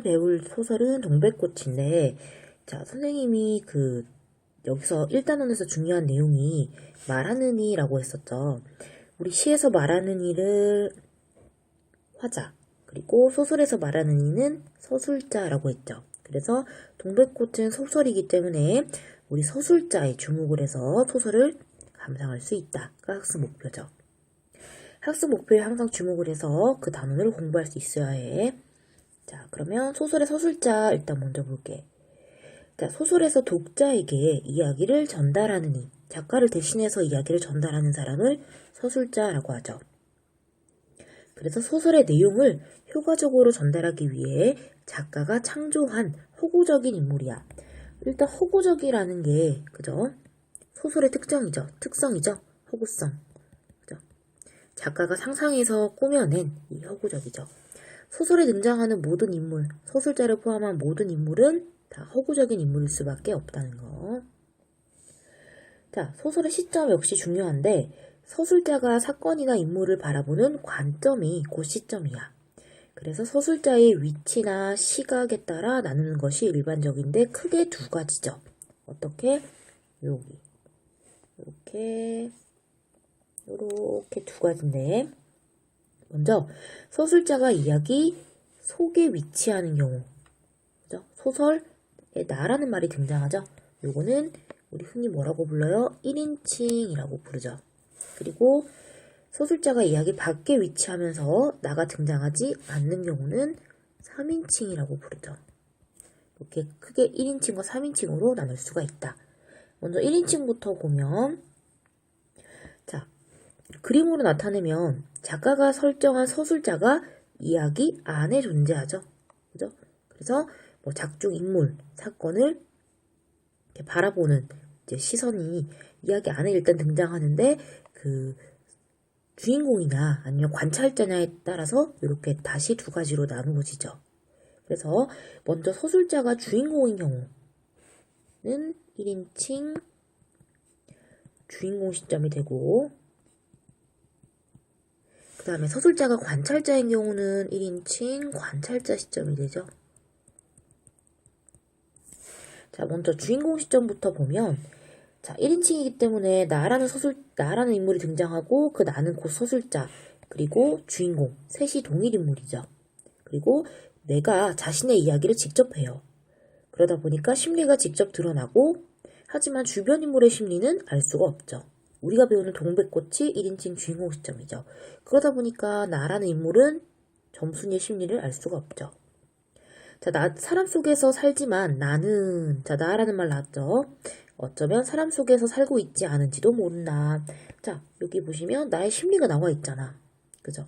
배울 소설은 동백꽃인데, 자, 선생님이 여기서 1단원에서 중요한 내용이 말하는 이라고 했었죠. 우리 시에서 말하는 이를 화자, 그리고 소설에서 말하는 이는 서술자라고 했죠. 그래서 동백꽃은 소설이기 때문에 우리 서술자에 주목을 해서 소설을 감상할 수 있다가 학습 목표죠. 학습 목표에 항상 주목을 해서 그 단원을 공부할 수 있어야 해. 자, 그러면 소설의 서술자 일단 먼저 볼게. 자, 소설에서 독자에게 이야기를 전달하는 이, 작가를 대신해서 이야기를 전달하는 사람을 서술자라고 하죠. 그래서 소설의 내용을 효과적으로 전달하기 위해 작가가 창조한 허구적인 인물이야. 일단 허구적이라는 게 그죠? 소설의 특성이죠. 허구성. 그죠? 작가가 상상해서 꾸며낸 이 허구적이죠. 소설에 등장하는 모든 인물, 서술자를 포함한 모든 인물은 다 허구적인 인물일 수밖에 없다는 거. 자, 소설의 시점 역시 중요한데 서술자가 사건이나 인물을 바라보는 관점이 그 시점이야. 그래서 서술자의 위치나 시각에 따라 나누는 것이 일반적인데 크게 두 가지죠. 어떻게? 이렇게 두 가지인데 먼저 서술자가 이야기 속에 위치하는 경우, 그죠? 소설에 나라는 말이 등장하죠. 요거는 우리 흔히 뭐라고 불러요? 1인칭이라고 부르죠. 그리고 서술자가 이야기 밖에 위치하면서 나가 등장하지 않는 경우는 3인칭이라고 부르죠. 이렇게 크게 1인칭과 3인칭으로 나눌 수가 있다. 먼저 1인칭부터 보면, 자, 그림으로 나타내면 작가가 설정한 서술자가 이야기 안에 존재하죠. 그죠? 그래서 뭐 작중 인물, 사건을 이렇게 바라보는 이제 시선이 이야기 안에 일단 등장하는데 그 주인공이냐 아니면 관찰자냐에 따라서 이렇게 다시 두 가지로 나누어지죠. 그래서 먼저 서술자가 주인공인 경우는 1인칭 주인공 시점이 되고, 그 다음에 서술자가 관찰자인 경우는 1인칭 관찰자 시점이 되죠. 자, 먼저 주인공 시점부터 보면, 자, 1인칭이기 때문에 나라는 인물이 등장하고 그 나는 곧 서술자, 그리고 주인공, 셋이 동일 인물이죠. 그리고 내가 자신의 이야기를 직접 해요. 그러다 보니까 심리가 직접 드러나고, 하지만 주변 인물의 심리는 알 수가 없죠. 우리가 배우는 동백꽃이 1인칭 주인공 시점이죠. 그러다 보니까 나라는 인물은 점순이의 심리를 알 수가 없죠. 자, 사람 속에서 살지만 나라는 말 나왔죠. 어쩌면 사람 속에서 살고 있지 않은지도 모른다. 자, 여기 보시면 나의 심리가 나와 있잖아. 그죠?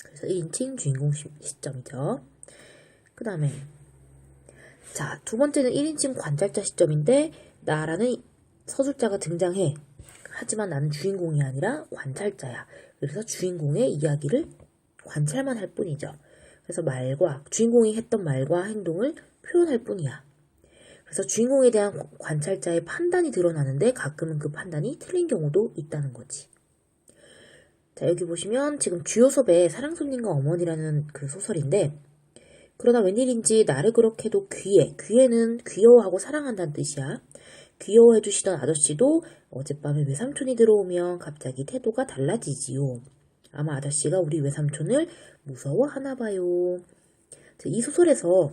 그래서 1인칭 주인공 시점이죠. 그 다음에 자, 두 번째는 1인칭 관찰자 시점인데 나라는 서술자가 등장해. 하지만 나는 주인공이 아니라 관찰자야. 그래서 주인공의 이야기를 관찰만 할 뿐이죠. 그래서 주인공이 했던 말과 행동을 표현할 뿐이야. 그래서 주인공에 대한 관찰자의 판단이 드러나는데 가끔은 그 판단이 틀린 경우도 있다는 거지. 자, 여기 보시면 지금 주요섭의 사랑손님과 어머니라는 그 소설인데, 그러나 웬일인지 나를 그렇게도 귀에는 귀여워하고 사랑한다는 뜻이야. 귀여워해 주시던 아저씨도 어젯밤에 외삼촌이 들어오면 갑자기 태도가 달라지지요. 아마 아저씨가 우리 외삼촌을 무서워하나 봐요. 이 소설에서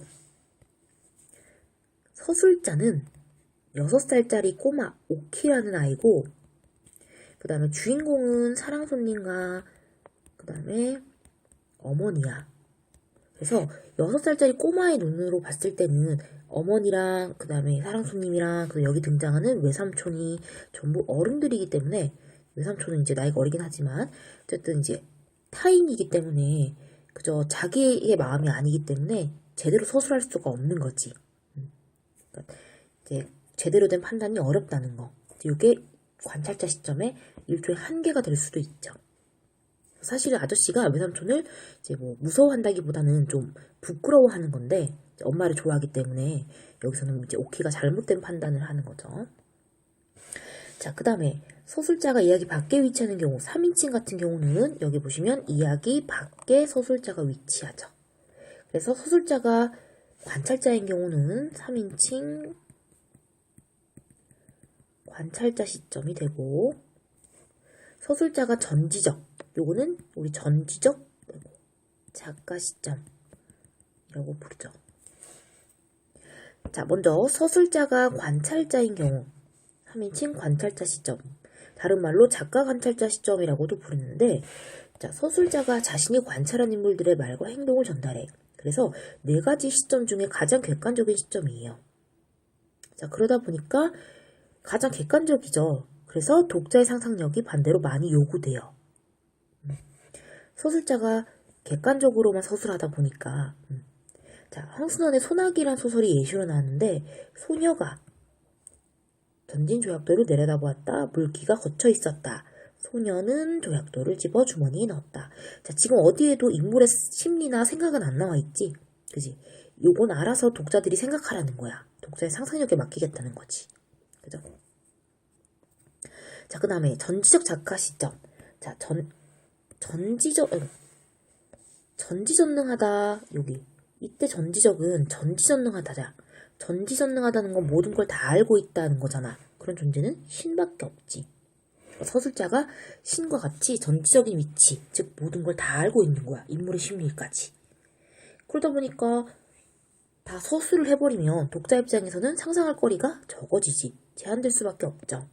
서술자는 6살짜리 꼬마 오키라는 아이고, 그 다음에 주인공은 사랑손님과 그 다음에 어머니야. 그래서 6살짜리 꼬마의 눈으로 봤을 때는 어머니랑 그 다음에 사랑손님이랑 여기 등장하는 외삼촌이 전부 어른들이기 때문에, 외삼촌은 이제 나이가 어리긴 하지만 어쨌든 이제 타인이기 때문에 그저 자기의 마음이 아니기 때문에 제대로 서술할 수가 없는 거지. 그러니까 이제 제대로 된 판단이 어렵다는 거. 이게 관찰자 시점에 일종의 한계가 될 수도 있죠. 사실 아저씨가 외삼촌을 이제 뭐 무서워한다기보다는 좀 부끄러워하는 건데, 엄마를 좋아하기 때문에 여기서는 이제 오키가 잘못된 판단을 하는 거죠. 자, 그 다음에 서술자가 이야기 밖에 위치하는 경우, 3인칭 같은 경우는 여기 보시면 이야기 밖에 서술자가 위치하죠. 그래서 서술자가 관찰자인 경우는 3인칭 관찰자 시점이 되고, 서술자가 전지적, 요거는 우리 전지적 작가 시점이라고 부르죠. 자, 먼저 서술자가 관찰자인 경우 3인칭 관찰자 시점, 다른 말로 작가 관찰자 시점이라고도 부르는데, 자, 서술자가 자신이 관찰한 인물들의 말과 행동을 전달해. 그래서 네 가지 시점 중에 가장 객관적인 시점이에요. 자, 그러다 보니까 가장 객관적이죠. 그래서 독자의 상상력이 반대로 많이 요구돼요. 서술자가 객관적으로만 서술하다 보니까 자, 황순원의 소나기란 소설이 예시로 나왔는데, 소녀가 던진 조약돌을 내려다보았다. 물기가 걷혀 있었다. 소녀는 조약돌을 집어 주머니에 넣었다. 자, 지금 어디에도 인물의 심리나 생각은 안 나와 있지? 그지? 요건 알아서 독자들이 생각하라는 거야. 독자의 상상력에 맡기겠다는 거지. 그죠? 자, 그 다음에 전지적 작가 시점. 자, 전지전능하다. 여기. 이때 전지적은 전지전능하다자. 전지전능하다는 건 모든 걸 다 알고 있다는 거잖아. 그런 존재는 신밖에 없지. 서술자가 신과 같이 전지적인 위치, 즉 모든 걸 다 알고 있는 거야. 인물의 심리까지. 그러다 보니까 다 서술을 해버리면 독자 입장에서는 상상할 거리가 적어지지. 제한될 수밖에 없죠.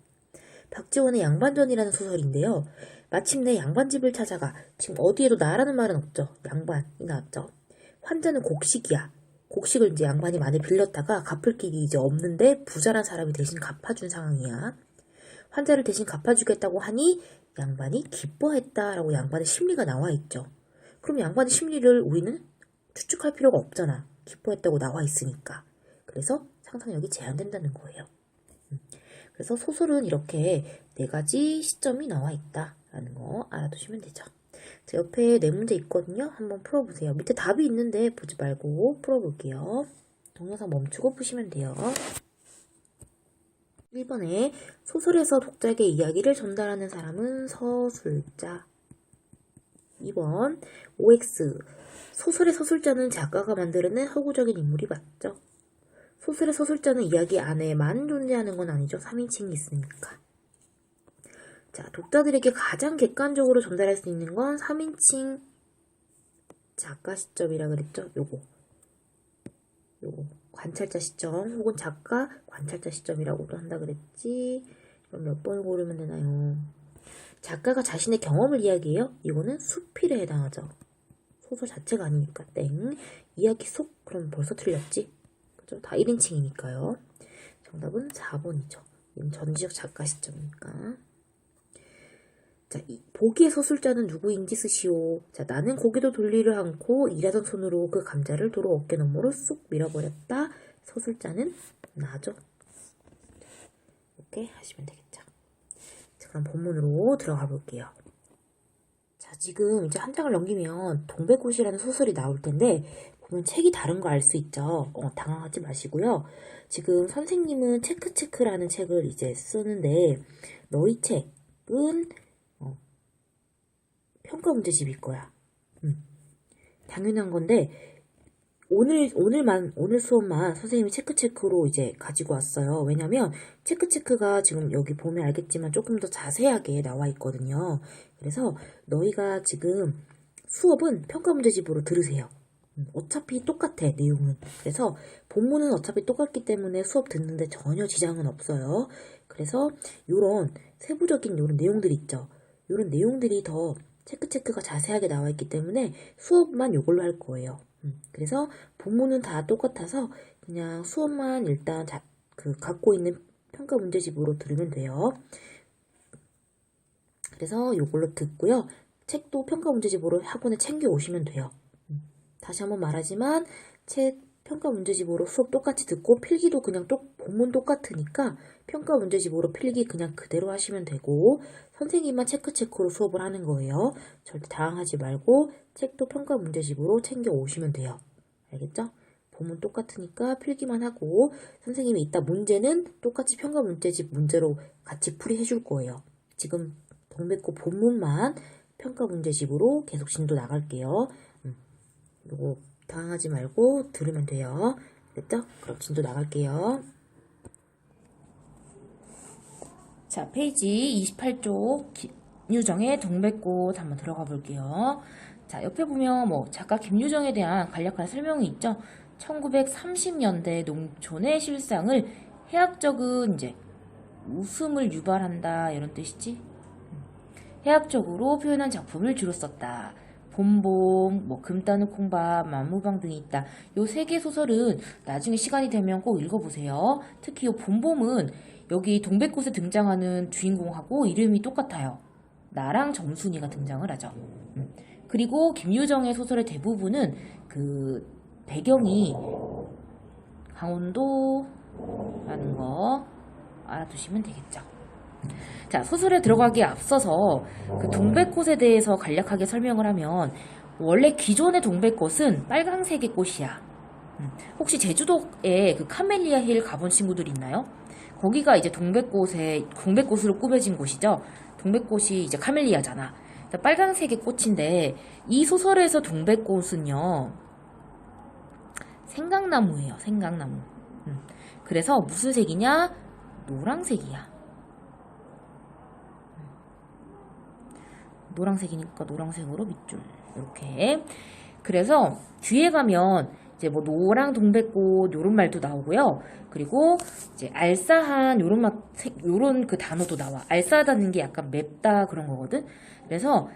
박지원의 양반전이라는 소설인데요. 마침내 양반집을 찾아가. 지금 어디에도 나라는 말은 없죠. 양반이 나왔죠. 환자는 곡식이야. 곡식을 이제 양반이 많이 빌렸다가 갚을 길이 이제 없는데 부자란 사람이 대신 갚아준 상황이야. 환자를 대신 갚아주겠다고 하니 양반이 기뻐했다라고 양반의 심리가 나와 있죠. 그럼 양반의 심리를 우리는 추측할 필요가 없잖아. 기뻐했다고 나와 있으니까. 그래서 상상력이 제한된다는 거예요. 그래서 소설은 이렇게 네 가지 시점이 나와 있다라는 거 알아두시면 되죠. 자, 옆에 네 문제 있거든요. 한번 풀어보세요. 밑에 답이 있는데 보지 말고 풀어볼게요. 동영상 멈추고 푸시면 돼요. 1번에 소설에서 독자에게 이야기를 전달하는 사람은 서술자. 2번 OX 소설의 서술자는 작가가 만들어낸 허구적인 인물이 맞죠. 소설의 서술자는 이야기 안에만 존재하는 건 아니죠. 3인칭이 있으니까. 자, 독자들에게 가장 객관적으로 전달할 수 있는 건 3인칭 작가 시점이라 그랬죠. 요거 관찰자 시점 혹은 작가 관찰자 시점이라고도 한다 그랬지. 그럼 몇 번을 고르면 되나요? 작가가 자신의 경험을 이야기해요. 이거는 수필에 해당하죠. 소설 자체가 아니니까 땡. 이야기 속 그럼 벌써 틀렸지. 그죠? 다 1인칭이니까요. 정답은 4번이죠. 이건 전지적 작가 시점이니까. 자, 보기의 서술자는 누구인지 쓰시오. 자, 나는 고개도 돌리를 않고 일하던 손으로 그 감자를 도로 어깨 너머로 쑥 밀어버렸다. 서술자는 나죠. 이렇게 하시면 되겠죠. 자, 그럼 본문으로 들어가 볼게요. 자, 지금 이제 한 장을 넘기면 동백꽃이라는 소설이 나올 텐데 보면 책이 다른 거 알 수 있죠. 당황하지 마시고요. 지금 선생님은 체크체크라는 책을 이제 쓰는데 너희 책은 평가 문제집일 거야. 당연한 건데 오늘 수업만 선생님이 체크체크로 이제 가지고 왔어요. 왜냐면 체크체크가 지금 여기 보면 알겠지만 조금 더 자세하게 나와 있거든요. 그래서 너희가 지금 수업은 평가 문제집으로 들으세요. 어차피 똑같아, 내용은. 그래서 본문은 어차피 똑같기 때문에 수업 듣는데 전혀 지장은 없어요. 그래서 요런 세부적인 요런 내용들이 있죠. 요런 내용들이 더 체크가 자세하게 나와 있기 때문에 수업만 요걸로 할 거예요. 그래서 본문은 다 똑같아서 그냥 수업만 일단 갖고 있는 평가 문제집으로 들으면 돼요. 그래서 요걸로 듣고요. 책도 평가 문제집으로 학원에 챙겨 오시면 돼요. 다시 한번 말하지만 책 평가 문제집으로 수업 똑같이 듣고 필기도 그냥 본문 똑같으니까 평가 문제집으로 필기 그냥 그대로 하시면 되고 선생님만 체크로 수업을 하는 거예요. 절대 당황하지 말고 책도 평가 문제집으로 챙겨 오시면 돼요. 알겠죠? 본문 똑같으니까 필기만 하고 선생님이 이따 문제는 똑같이 평가 문제집 문제로 같이 풀이해 줄 거예요. 지금 동백꽃 본문만 평가 문제집으로 계속 진도 나갈게요. 요거 당하지 말고 들으면 돼요. 됐죠? 그럼 진도 나갈게요. 자, 페이지 28쪽 김유정의 동백꽃 한번 들어가 볼게요. 자, 옆에 보면 뭐 작가 김유정에 대한 간략한 설명이 있죠. 1930년대 농촌의 실상을 해학적인 이제 웃음을 유발한다 이런 뜻이지. 해학적으로 표현한 작품을 주로 썼다. 봄봄, 뭐 금따는 콩밥, 만무방 등이 있다. 요 세 개 소설은 나중에 시간이 되면 꼭 읽어보세요. 특히 요 봄봄은 여기 동백꽃에 등장하는 주인공하고 이름이 똑같아요. 나랑 정순이가 등장을 하죠. 그리고 김유정의 소설의 대부분은 그 배경이 강원도라는 거 알아두시면 되겠죠. 자, 소설에 들어가기에 앞서서 그 동백꽃에 대해서 간략하게 설명을 하면 원래 기존의 동백꽃은 빨강색의 꽃이야. 혹시 제주도에 그 카멜리아 힐 가본 친구들 있나요? 거기가 이제 동백꽃으로 꾸며진 곳이죠. 동백꽃이 이제 카멜리아잖아. 빨강색의 꽃인데 이 소설에서 동백꽃은요 생강나무예요. 생강나무. 그래서 무슨 색이냐? 노란색이야. 노란색이니까 노란색으로 밑줄 이렇게. 그래서 뒤에 가면 이제 뭐 노랑 동백꽃 요런 말도 나오고요. 그리고 이제 알싸한 요런 그 단어도 나와. 알싸하다는 게 약간 맵다 그런 거거든. 그래서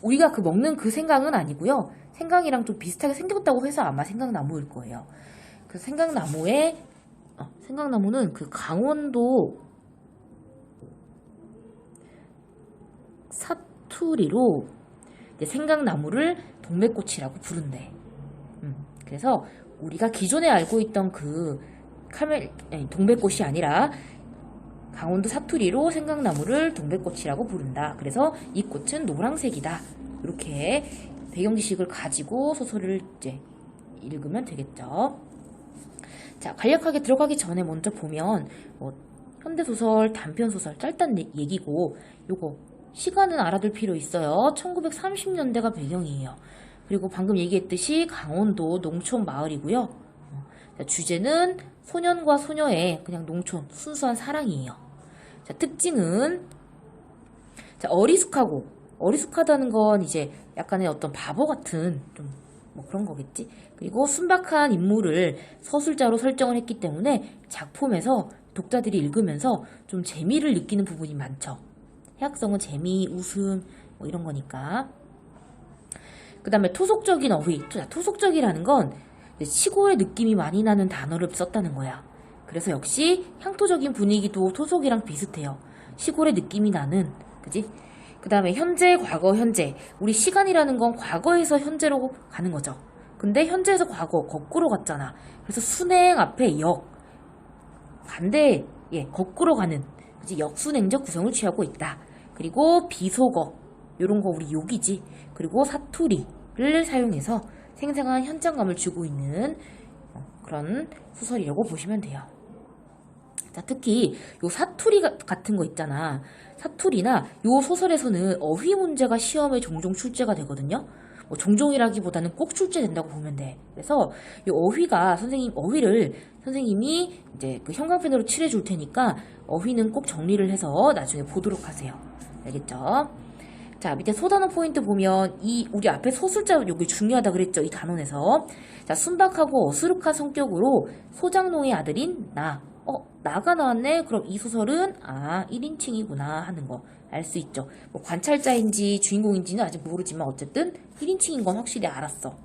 우리가 그 먹는 그 생강은 아니고요. 생강이랑 좀 비슷하게 생겼다고 해서 아마 생강나무일 거예요. 그 생강나무는 그 강원도 사투리로 이제 생강나무를 동백꽃이라고 부른대. 그래서 우리가 기존에 알고 있던 그 동백꽃이 아니라 강원도 사투리로 생강나무를 동백꽃이라고 부른다. 그래서 이 꽃은 노란색이다. 이렇게 배경 지식을 가지고 소설을 이제 읽으면 되겠죠. 자, 간략하게 들어가기 전에 먼저 보면 뭐 현대소설, 단편소설 짧단 얘기고 요거 시간은 알아둘 필요 있어요. 1930년대가 배경이에요. 그리고 방금 얘기했듯이 강원도 농촌 마을이고요. 자, 주제는 소년과 소녀의 그냥 농촌 순수한 사랑이에요. 자, 특징은 자, 어리숙하다는 건 이제 약간의 어떤 바보 같은 좀 뭐 그런 거겠지. 그리고 순박한 인물을 서술자로 설정을 했기 때문에 작품에서 독자들이 읽으면서 좀 재미를 느끼는 부분이 많죠. 해학성은 재미, 웃음 뭐 이런 거니까. 그 다음에 토속적인 어휘. 토속적이라는 건 시골의 느낌이 많이 나는 단어를 썼다는 거야. 그래서 역시 향토적인 분위기도 토속이랑 비슷해요. 시골의 느낌이 나는, 그지? 그 다음에 현재, 과거, 현재. 우리 시간이라는 건 과거에서 현재로 가는 거죠. 근데 현재에서 과거, 거꾸로 갔잖아. 그래서 순행 앞에 역. 반대, 거꾸로 가는. 그지? 역순행적 구성을 취하고 있다. 그리고 비속어. 요런 거 우리 욕이지. 그리고 사투리를 사용해서 생생한 현장감을 주고 있는 그런 소설이라고 보시면 돼요. 자, 특히 요 사투리 같은 거 있잖아. 사투리나 요 소설에서는 어휘 문제가 시험에 종종 출제가 되거든요. 뭐 종종이라기보다는 꼭 출제된다고 보면 돼. 그래서 이 어휘를 선생님이 이제 그 형광펜으로 칠해 줄 테니까 어휘는 꼭 정리를 해서 나중에 보도록 하세요. 알겠죠? 자, 밑에 소단어 포인트 보면 우리 앞에 소술자 여기 중요하다 그랬죠? 이 단원에서. 자, 순박하고 어수룩한 성격으로 소장농의 아들인 나가 나왔네? 그럼 이 소설은 1인칭이구나 하는 거 알 수 있죠. 뭐 관찰자인지 주인공인지는 아직 모르지만 어쨌든 1인칭인 건 확실히 알았어.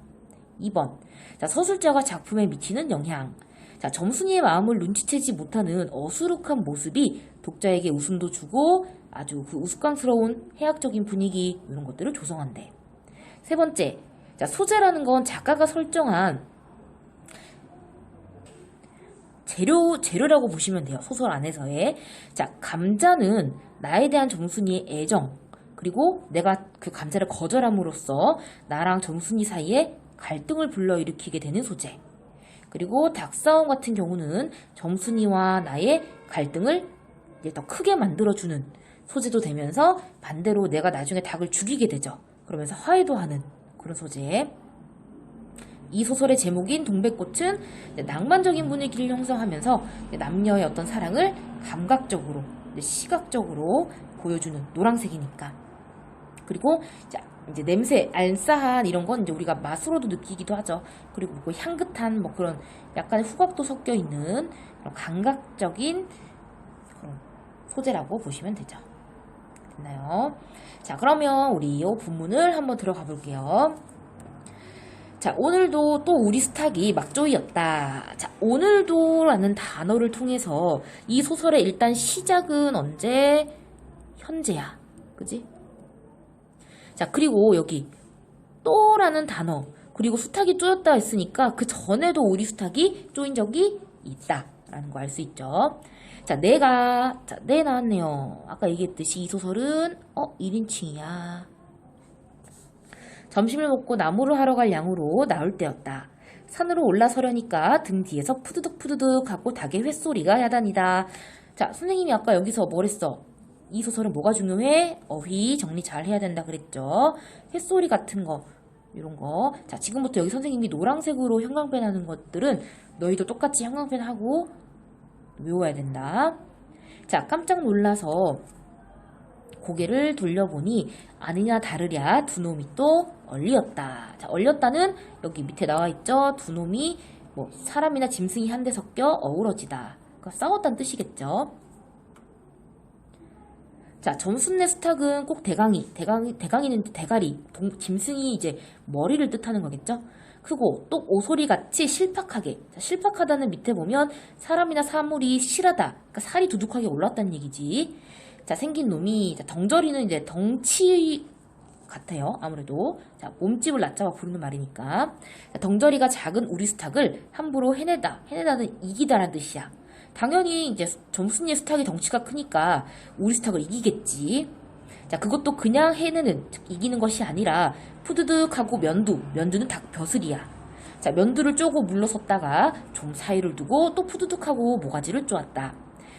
2번. 자, 서술자가 작품에 미치는 영향. 자, 점순이의 마음을 눈치채지 못하는 어수룩한 모습이 독자에게 웃음도 주고 아주 그 우스꽝스러운 해학적인 분위기 이런 것들을 조성한대. 세 번째. 자, 소재라는 건 작가가 설정한 재료라고 보시면 돼요. 소설 안에서의. 자, 감자는 나에 대한 정순이의 애정, 그리고 내가 그 감자를 거절함으로써 나랑 정순이 사이에 갈등을 불러일으키게 되는 소재. 그리고 닭싸움 같은 경우는 정순이와 나의 갈등을 이제 더 크게 만들어주는 소재도 되면서 반대로 내가 나중에 닭을 죽이게 되죠. 그러면서 화해도 하는 그런 소재. 이 소설의 제목인 동백꽃은 낭만적인 분위기를 형성하면서 남녀의 어떤 사랑을 감각적으로, 시각적으로 보여주는 노란색이니까. 그리고 이제 냄새, 알싸한 이런 건 이제 우리가 맛으로도 느끼기도 하죠. 그리고 뭐 향긋한 뭐 그런 약간의 후각도 섞여 있는 그런 감각적인 그런 소재라고 보시면 되죠. 됐나요? 자, 그러면 우리 이 본문을 한번 들어가 볼게요. 자, 오늘도 또 우리 스탁이 막조이였다. 자, 오늘도라는 단어를 통해서 이 소설의 일단 시작은 언제? 현재야. 그지? 자, 그리고 여기 또라는 단어, 그리고 수탉이 쪼였다 했으니까 그 전에도 우리 수탉이 쪼인 적이 있다라는 거 알 수 있죠. 자, 네 나왔네요. 아까 얘기했듯이 이 소설은 1인칭이야. 점심을 먹고 나무를 하러 갈 양으로 나올 때였다. 산으로 올라서려니까 등 뒤에서 푸드득푸드득 하고 닭의 횟소리가 야단이다. 자, 선생님이 아까 여기서 뭘 했어? 이 소설은 뭐가 중요해? 어휘 정리 잘 해야 된다 그랬죠. 햇소리 같은 거, 이런 거. 자, 지금부터 여기 선생님이 노란색으로 형광펜 하는 것들은 너희도 똑같이 형광펜 하고 외워야 된다. 자, 깜짝 놀라서 고개를 돌려보니 아니냐 다르랴 두 놈이 또 얼리었다. 자, 얼렸다는 여기 밑에 나와 있죠. 두 놈이 뭐 사람이나 짐승이 한데 섞여 어우러지다. 그러니까 싸웠다는 뜻이겠죠. 자, 점순내 수탉은 꼭 대강이는 대가리, 짐승이 이제 머리를 뜻하는 거겠죠? 크고 또 오소리같이 실팍하게. 자, 실팍하다는 밑에 보면 사람이나 사물이 실하다. 그러니까 살이 두둑하게 올랐다는 얘기지. 자, 생긴 놈이, 자, 덩저리는 이제 덩치 같아요. 아무래도. 자, 몸집을 낮잡아 부르는 말이니까. 자, 덩저리가 작은 우리 수탉을 함부로 해내다는 이기다라는 뜻이야. 당연히 이제 점순이의 수탉이 덩치가 크니까 우리 수탉을 이기겠지. 자, 그것도 그냥 해내는, 즉 이기는 것이 아니라 푸드득하고 면두는 닭 벼슬이야. 자, 면두를 쪼고 물러섰다가 좀 사이를 두고 또 푸드득하고 모가지를 쪼았다.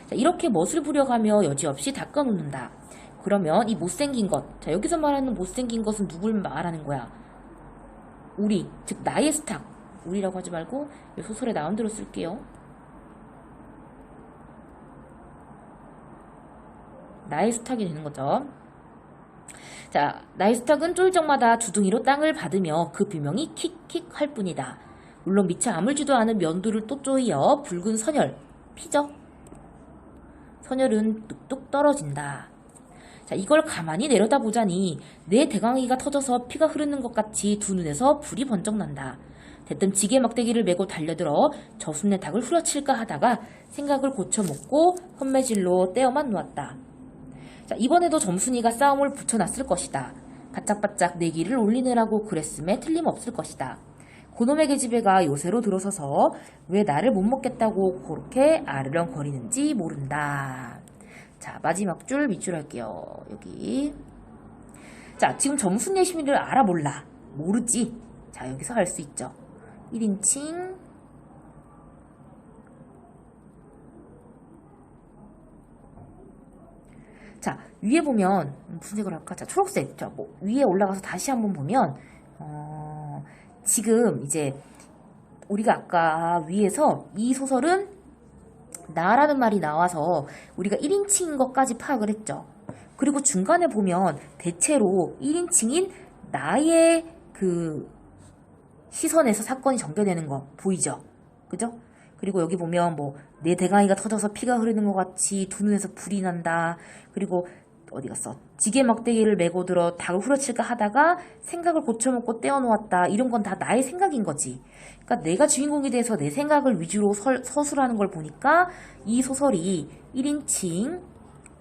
자, 이렇게 멋을 부려가며 여지없이 닦아놓는다. 그러면 이 못생긴 것, 자, 여기서 말하는 못생긴 것은 누굴 말하는 거야? 우리, 즉 나의 수탉. 우리라고 하지 말고 이 소설에 나온 대로 쓸게요. 나의 수탉이 되는 거죠. 자, 나의 수탉은 쫄 적마다 주둥이로 땅을 받으며 그 비명이 킥킥 할 뿐이다. 물론 미처 아물지도 않은 면두를 또 쪼이어 붉은 선혈, 피죠? 선혈은 뚝뚝 떨어진다. 자, 이걸 가만히 내려다보자니 내 대강이가 터져서 피가 흐르는 것 같이 두 눈에서 불이 번쩍 난다. 대뜸 지게 막대기를 메고 달려들어 저순내 닭을 후려칠까 하다가 생각을 고쳐먹고 헌매질로 떼어만 놓았다. 자, 이번에도 점순이가 싸움을 붙여놨을 것이다. 바짝바짝 내기를 올리느라고 그랬음에 틀림없을 것이다. 그놈의 계집애가 요새로 들어서서 왜 나를 못 먹겠다고 그렇게 아르렁거리는지 모른다. 자, 마지막 줄 밑줄 할게요. 여기. 자, 지금 점순이의 심리를 알아 몰라. 모르지. 자, 여기서 알 수 있죠. 1인칭. 자, 위에 보면 무슨 색으로 할까? 자, 초록색. 자, 뭐 위에 올라가서 다시 한번 보면 지금 이제 우리가 아까 위에서 이 소설은 나라는 말이 나와서 우리가 1인칭인 것까지 파악을 했죠. 그리고 중간에 보면 대체로 1인칭인 나의 그 시선에서 사건이 전개되는 거 보이죠? 그죠? 그리고 여기 보면 뭐 내 대강이가 터져서 피가 흐르는 것 같이 두 눈에서 불이 난다. 그리고 어디 갔어? 지게 막대기를 메고 들어 닭을 후려칠까 하다가 생각을 고쳐먹고 떼어놓았다. 이런 건 다 나의 생각인 거지. 그러니까 내가 주인공이 돼서 내 생각을 위주로 서술하는 걸 보니까 이 소설이 1인칭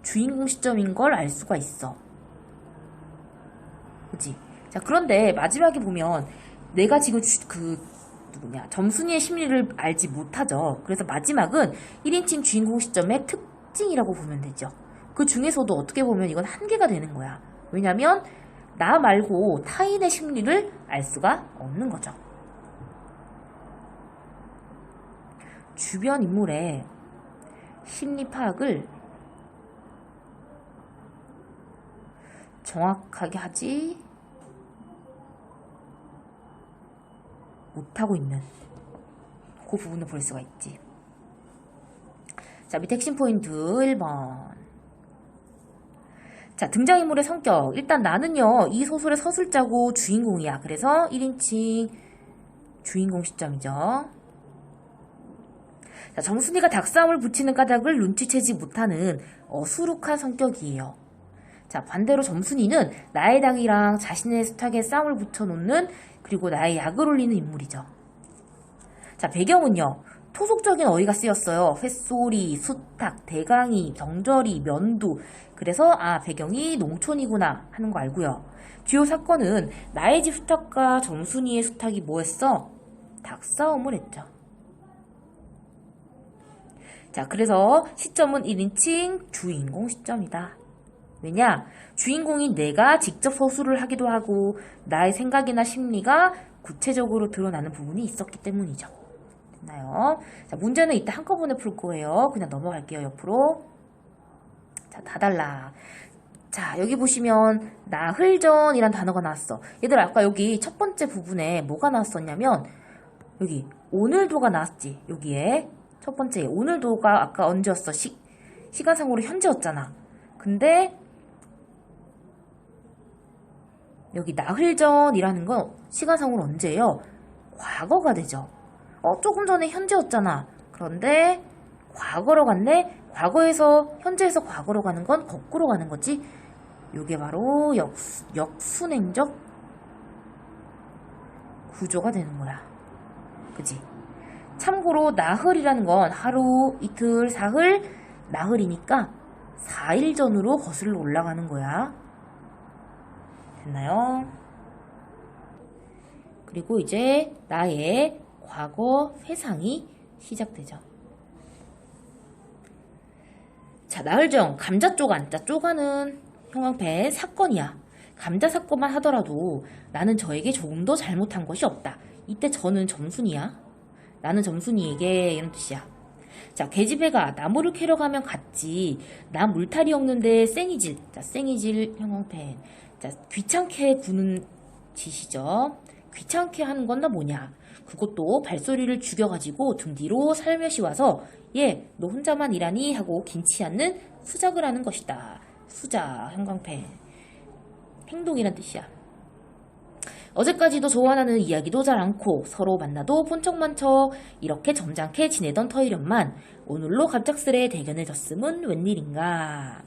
주인공 시점인 걸 알 수가 있어. 그치? 자, 그런데 마지막에 보면 내가 지금 점순이의 심리를 알지 못하죠. 그래서 마지막은 1인칭 주인공 시점의 특징이라고 보면 되죠. 그 중에서도 어떻게 보면 이건 한계가 되는 거야. 왜냐면 나 말고 타인의 심리를 알 수가 없는 거죠. 주변 인물의 심리 파악을 정확하게 하지 못하고 있는 그 부분을 볼 수가 있지. 자, 밑에 핵심 포인트 1번. 자, 등장인물의 성격. 일단 나는요, 이 소설의 서술자고 주인공이야. 그래서 1인칭 주인공 시점이죠. 자, 정순이가 닭싸움을 붙이는 까닭을 눈치채지 못하는 어수룩한 성격이에요. 자, 반대로 정순이는 나의 닭이랑 자신의 수탉에 싸움을 붙여놓는, 그리고 나의 약을 올리는 인물이죠. 자, 배경은요, 토속적인 어휘가 쓰였어요. 횟소리, 수탉, 대강이, 병절이, 면도. 그래서 배경이 농촌이구나 하는 거 알고요. 주요 사건은 나의 집 수탉과 정순이의 수탉이 뭐 했어? 닭싸움을 했죠. 자, 그래서 시점은 1인칭 주인공 시점이다. 왜냐? 주인공인 내가 직접 서술을 하기도 하고 나의 생각이나 심리가 구체적으로 드러나는 부분이 있었기 때문이죠. 됐나요? 자, 문제는 이따 한꺼번에 풀 거예요. 그냥 넘어갈게요, 옆으로. 자, 다 달라. 자, 여기 보시면 나흘전이란 단어가 나왔어. 얘들아, 아까 여기 첫 번째 부분에 뭐가 나왔었냐면 여기 오늘도가 나왔지. 여기에 첫 번째 오늘도가 아까 언제였어? 시간상으로 현재였잖아. 근데 여기 나흘전이라는 건 시간상으로 언제예요? 과거가 되죠. 조금 전에 현재였잖아. 그런데 과거로 갔네? 현재에서 과거로 가는 건 거꾸로 가는 거지. 이게 바로 역순행적 구조가 되는 거야. 그치? 참고로 나흘이라는 건 하루, 이틀, 사흘, 나흘이니까 4일 전으로 거슬러 올라가는 거야. 됐나요? 그리고 이제 나의 과거 회상이 시작되죠. 자, 나흘전, 감자 쪼간. 자, 쪼간은 형광펜 사건이야. 감자 사건만 하더라도 나는 저에게 조금 더 잘못한 것이 없다. 이때 저는 점순이야. 나는 점순이에게 이런 뜻이야. 자, 계집애가 나무를 캐러 가면 갔지. 나 물타리 없는데 쌩이질. 자, 쌩이질 형광펜. 자, 귀찮게 구는 짓이죠. 귀찮게 하는 건 나 뭐냐. 그것도 발소리를 죽여가지고 등 뒤로 살며시 와서 얘, 너 혼자만 일하니? 하고 긴치 않는 수작을 하는 것이다. 수작, 형광펜. 행동이란 뜻이야. 어제까지도 좋아하는 이야기도 잘 않고 서로 만나도 본척만 척 이렇게 점잖게 지내던 터이련만 오늘로 갑작스레 대견해졌음은 웬일인가.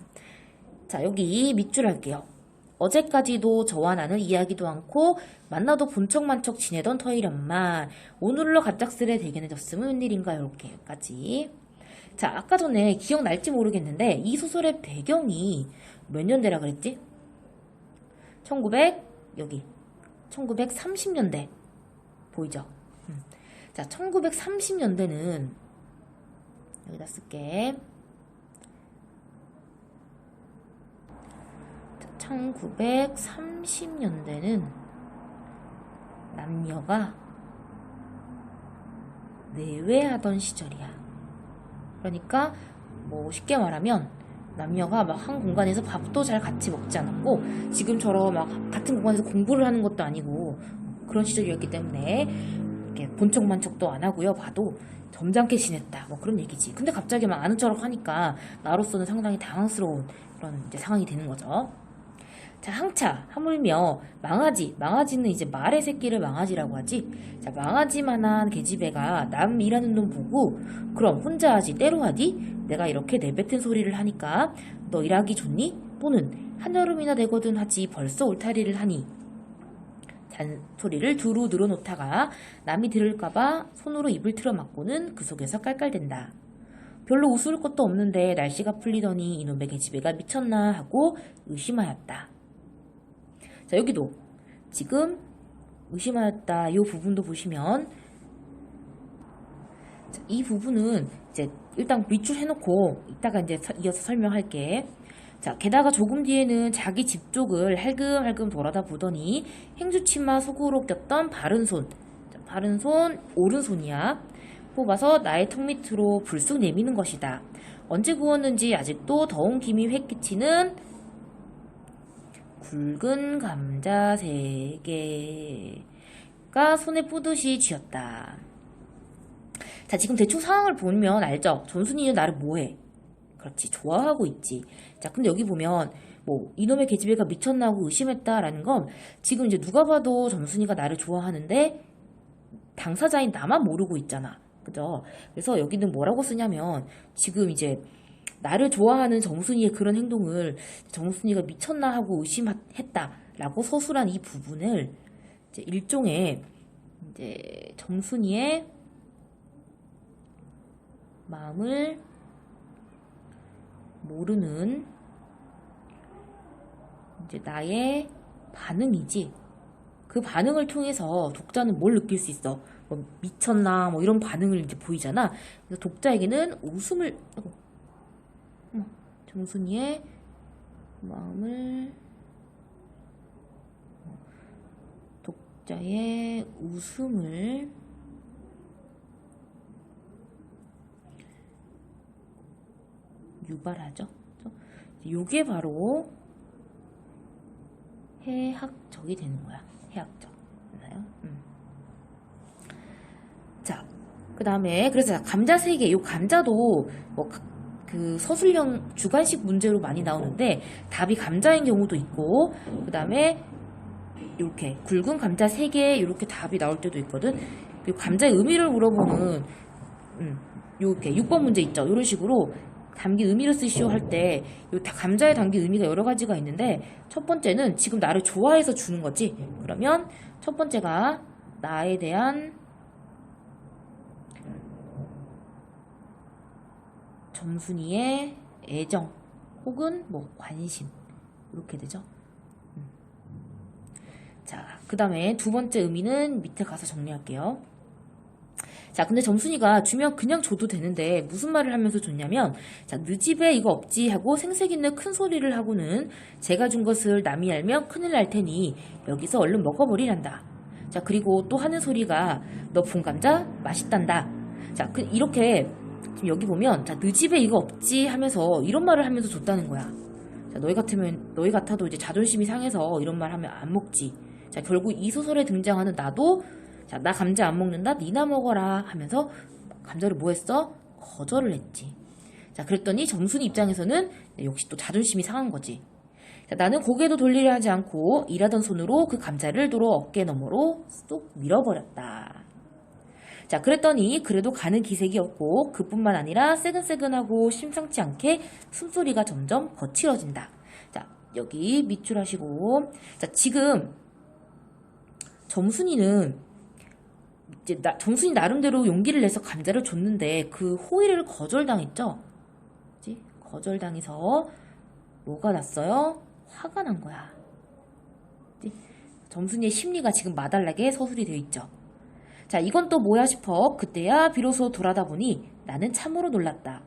자, 여기 밑줄 할게요. 어제까지도 저와 나는 이야기도 않고 만나도 본척만 척 지내던 터이련만 오늘로 갑작스레 대견해졌음은 웬일인가. 이렇게까지. 자, 아까 전에 기억날지 모르겠는데 이 소설의 배경이 몇 년대라 그랬지? 1930년대 보이죠? 자, 1930년대는 여기다 쓸게. 1930년대는 남녀가 내외하던 시절이야. 그러니까 뭐 쉽게 말하면 남녀가 막 한 공간에서 밥도 잘 같이 먹지 않았고 지금처럼 막 같은 공간에서 공부를 하는 것도 아니고 그런 시절이었기 때문에 이렇게 본척만척도 안 하고요. 봐도 점잖게 지냈다. 뭐 그런 얘기지. 근데 갑자기 막 아는 척 하니까 나로서는 상당히 당황스러운 그런 이제 상황이 되는 거죠. 자, 항차, 하물며 망아지는 이제 말의 새끼를 망아지라고 하지. 자, 망아지만한 계집애가 남 일하는 놈 보고 그럼 혼자 하지 때로 하디? 내가 이렇게 내뱉은 소리를 하니까 너 일하기 좋니? 또는 한여름이나 되거든 하지 벌써 울타리를 하니? 잔소리를 두루 늘어놓다가 남이 들을까봐 손으로 입을 틀어막고는 그 속에서 깔깔댄다. 별로 웃을 것도 없는데 날씨가 풀리더니 이놈의 계집애가 미쳤나 하고 의심하였다. 자, 여기도 지금 의심하였다 이 부분도 보시면 자, 이 부분은 이제 일단 밑줄 해놓고 이따가 이제 이어서 설명할게. 자, 게다가 조금 뒤에는 자기 집 쪽을 할금할금 돌아다 보더니 행주치마 속으로 꼈던 바른손, 자, 바른손 오른손이야. 뽑아서 나의 턱 밑으로 불쑥 내미는 것이다. 언제 구웠는지 아직도 더운 김이 획기치는 굵은 감자 3개. 아까 손에 뿌듯이 쥐었다. 자, 지금 대충 상황을 보면 알죠? 점순이는 나를 뭐해? 그렇지, 좋아하고 있지. 자, 근데 여기 보면 뭐 이놈의 계집애가 미쳤나 하고 의심했다라는 건 지금 이제 누가 봐도 점순이가 나를 좋아하는데 당사자인 나만 모르고 있잖아. 그죠? 그래서 여기는 뭐라고 쓰냐면 지금 이제 나를 좋아하는 정순이의 그런 행동을 정순이가 미쳤나 하고 의심했다라고 서술한 이 부분을 이제 일종의 이제 정순이의 마음을 모르는 이제 나의 반응이지. 그 반응을 통해서 독자는 뭘 느낄 수 있어? 뭐 미쳤나 뭐 이런 반응을 이제 보이잖아. 그래서 독자에게는 웃음을 정순이의 마음을 독자의 웃음을 유발하죠. 요게 바로 해학적이 되는 거야. 해학적. 맞나요? 자, 그 다음에 그래서 감자 3개. 요 감자도 뭐 그 서술형 주관식 문제로 많이 나오는데 답이 감자인 경우도 있고 그 다음에 이렇게 굵은 감자 3개 이렇게 답이 나올 때도 있거든. 그리고 감자의 의미를 물어보는 요렇게 6번 문제 있죠. 이런 식으로 담긴 의미를 쓰시오 할 때 감자에 담긴 의미가 여러 가지가 있는데 첫 번째는 지금 나를 좋아해서 주는 거지. 그러면 첫 번째가 나에 대한 점순이의 애정 혹은 뭐 관심 이렇게 되죠. 자, 그 다음에 두 번째 의미는 밑에 가서 정리할게요. 자, 근데 점순이가 주면 그냥 줘도 되는데 무슨 말을 하면서 줬냐면 자, 너 집에 이거 없지 하고 생색 있는 큰 소리를 하고는 제가 준 것을 남이 알면 큰일 날 테니 여기서 얼른 먹어버리란다. 자, 그리고 또 하는 소리가 너 본 감자 맛있단다. 자, 이렇게 지금 여기 보면 자, 너 집에 이거 없지 하면서 이런 말을 하면서 줬다는 거야. 자, 너희 같아도 이제 자존심이 상해서 이런 말 하면 안 먹지. 자, 결국 이 소설에 등장하는 나도 자, 나 감자 안 먹는다. 니나 먹어라 하면서 감자를 뭐 했어? 거절을 했지. 자, 그랬더니 점순이 입장에서는 역시 또 자존심이 상한 거지. 자, 나는 고개도 돌리려 하지 않고 일하던 손으로 그 감자를 도로 어깨 너머로 쏙 밀어버렸다. 자, 그랬더니 그래도 가는 기색이 없고 그뿐만 아니라 새근새근하고 심상치 않게 숨소리가 점점 거칠어진다. 자, 여기 밑줄 하시고 자, 지금 점순이는 이제 점순이 나름대로 용기를 내서 감자를 줬는데 그 호의를 거절당했죠. 그치? 거절당해서 뭐가 났어요? 화가 난 거야. 그치? 점순이의 심리가 지금 맛달나게 서술이 되어 있죠. 자, 이건 또 뭐야 싶어 그때야 비로소 돌아다 보니 나는 참으로 놀랐다.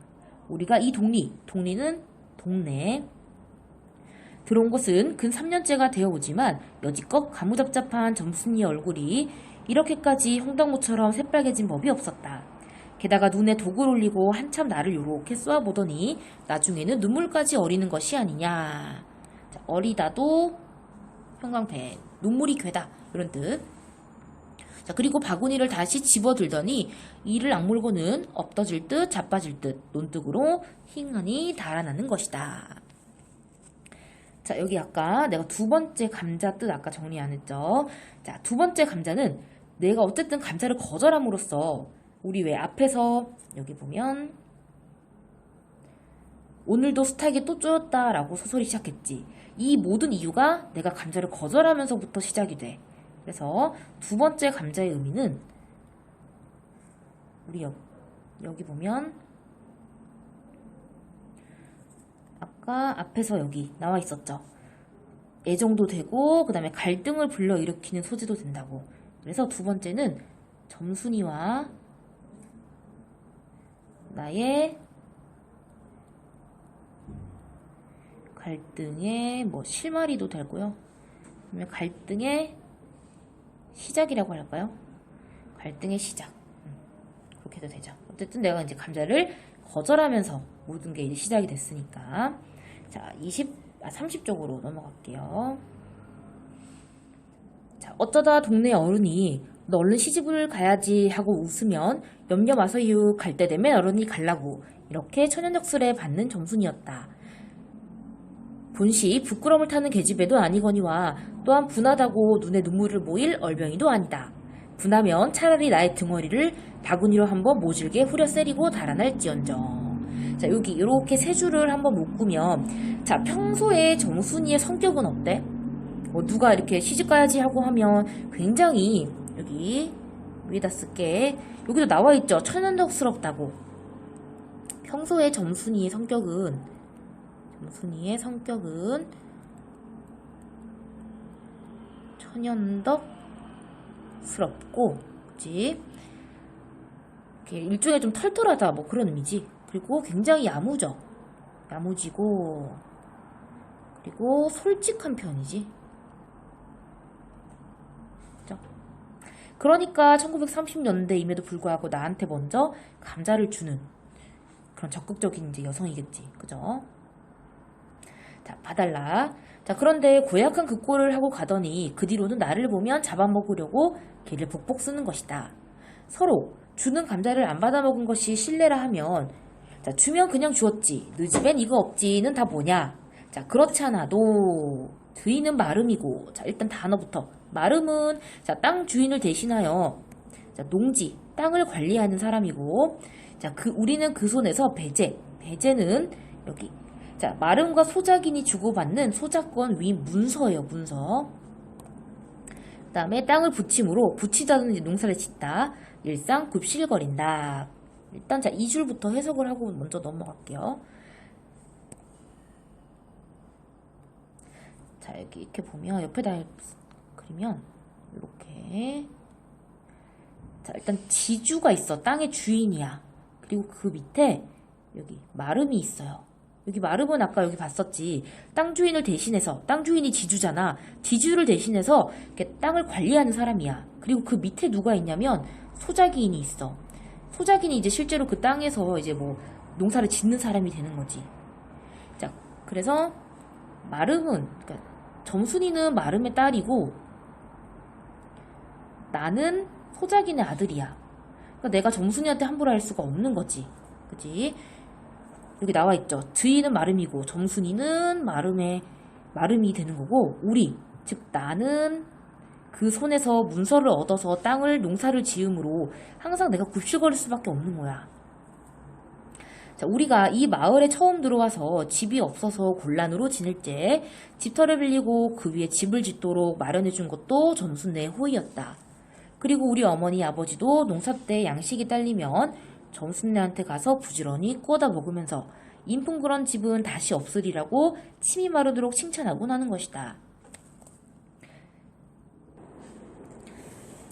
우리가 이 동리는 동네 들어온 것은 근 3년째가 되어오지만 여지껏 가무잡잡한 점순이의 얼굴이 이렇게까지 홍당무처럼 새빨개진 법이 없었다. 게다가 눈에 독을 올리고 한참 나를 요렇게 쏘아보더니 나중에는 눈물까지 어리는 것이 아니냐. 자, 어리다도 형광펜, 눈물이 괴다 이런 뜻. 자, 그리고 바구니를 다시 집어들더니 이를 악물고는 엎어질 듯 자빠질 듯 논둑으로 힝하니 달아나는 것이다. 자, 여기 아까 내가 두 번째 감자 뜻 아까 정리 안 했죠? 자, 두 번째 감자는 내가 어쨌든 감자를 거절함으로써 우리 왜 앞에서 여기 보면 오늘도 숱하게 또 쪼였다 라고 소설이 시작했지. 이 모든 이유가 내가 감자를 거절하면서부터 시작이 돼. 그래서 두 번째 감자의 의미는 우리 여기 보면 아까 앞에서 여기 나와 있었죠. 애정도 되고 그 다음에 갈등을 불러일으키는 소지도 된다고. 그래서 두 번째는 점순이와 나의 갈등의 뭐 실마리도 되고요. 그러면 갈등의 시작이라고 할까요? 갈등의 시작. 그렇게 해도 되죠. 어쨌든 내가 이제 감자를 거절하면서 모든 게 이제 시작이 됐으니까. 자, 30쪽으로 넘어갈게요. 자, 어쩌다 동네 어른이 너 얼른 시집을 가야지 하고 웃으면 염려 마서유 갈 때 되면 어른이 갈라고 이렇게 천연덕스레 받는 점순이었다. 본시 부끄러움을 타는 계집애도 아니거니와 또한 분하다고 눈에 눈물을 모일 얼병이도 아니다. 분하면 차라리 나의 등허리를 바구니로 한번 모질게 후려 세리고 달아날지언정. 자, 여기 이렇게 세 줄을 한번 묶으면, 자, 평소에 정순이의 성격은 어때? 누가 이렇게 시집가야지 하고 하면 굉장히, 여기 위에다 쓸게. 여기도 나와있죠. 천연덕스럽다고. 평소에 정순이의 성격은 천연덕스럽고, 그치? 일종의 좀 털털하다, 뭐 그런 의미지. 그리고 굉장히 야무지고, 그리고 솔직한 편이지. 그죠? 그러니까 1930년대임에도 불구하고 나한테 먼저 감자를 주는 그런 적극적인 이제 여성이겠지. 그죠? 자, 봐달라. 자, 그런데 고약한 그 꼴을 하고 가더니 그 뒤로는 나를 보면 잡아먹으려고 걔를 북복 쓰는 것이다. 서로 주는 감자를 안 받아먹은 것이 신뢰라 하면, 자, 주면 그냥 주었지. 너 집엔 이거 없지는 다 뭐냐? 자, 그렇지 않아도 주인은 마름이고, 자, 일단 단어부터. 마름은, 자, 땅 주인을 대신하여, 자, 농지, 땅을 관리하는 사람이고, 자, 우리는 그 손에서 배제는 여기, 자, 마름과 소작인이 주고받는 소작권 위 문서예요, 문서. 그 다음에 땅을 부침으로 부치다는 농사를 짓다. 일상 굽실거린다. 일단 자, 2줄부터 해석을 하고 먼저 넘어갈게요. 자, 여기 이렇게 보면 옆에다 그리면 이렇게, 자, 일단 지주가 있어. 땅의 주인이야. 그리고 그 밑에 여기 마름이 있어요. 여기 마름은 아까 여기 봤었지. 땅 주인을 대신해서, 땅 주인이 지주잖아. 지주를 대신해서 이렇게 땅을 관리하는 사람이야. 그리고 그 밑에 누가 있냐면 소작인이 있어. 소작인이 이제 실제로 그 땅에서 이제 뭐 농사를 짓는 사람이 되는 거지. 자, 그래서 마름은, 그러니까 점순이는 마름의 딸이고 나는 소작인의 아들이야. 그러니까 내가 점순이한테 함부로 할 수가 없는 거지. 그치? 여기 나와 있죠. 드이는 마름이고 점순이는 마름이 되는 거고, 즉 나는 그 손에서 문서를 얻어서 농사를 지음으로 항상 내가 굽실거릴 수밖에 없는 거야. 자, 우리가 이 마을에 처음 들어와서 집이 없어서 곤란으로 지낼 때 집터를 빌리고 그 위에 집을 짓도록 마련해 준 것도 점순네의 호의였다. 그리고 우리 어머니 아버지도 농사 때 양식이 딸리면 점순네한테 가서 부지런히 구워다 먹으면서 인품 그런 집은 다시 없으리라고 침이 마르도록 칭찬하곤 하는 것이다.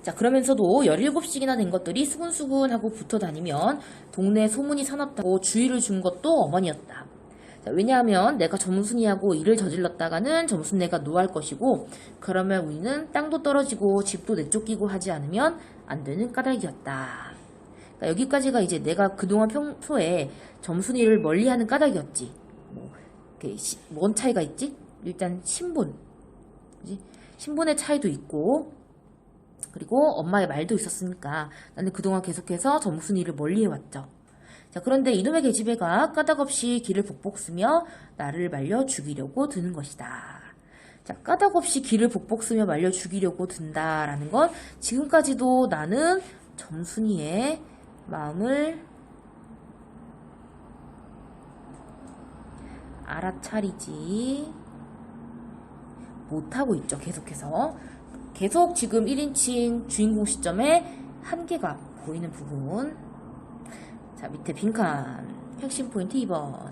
자, 그러면서도 17씩이나 된 것들이 수근수근하고 붙어 다니면 동네 소문이 사납다고 주의를 준 것도 어머니였다. 자, 왜냐하면 내가 점순이하고 일을 저질렀다가는 점순네가 노할 것이고, 그러면 우리는 땅도 떨어지고 집도 내쫓기고 하지 않으면 안 되는 까닭이었다. 그러니까 여기까지가 이제 내가 그동안 평소에 점순이를 멀리하는 까닭이었지. 뭔 차이가 있지? 일단 신분의 차이도 있고, 그리고 엄마의 말도 있었으니까 나는 그동안 계속해서 점순이를 멀리해왔죠. 자, 그런데 이놈의 계집애가 까닭없이 길을 북복 쓰며 나를 말려 죽이려고 드는 것이다. 자, 까닭없이 길을 북복 쓰며 말려 죽이려고 든다라는 건 지금까지도 나는 점순이의 마음을 알아차리지 못하고 있죠. 계속 지금 1인칭 주인공 시점에 한계가 보이는 부분. 자, 밑에 빈칸 핵심 포인트 2번.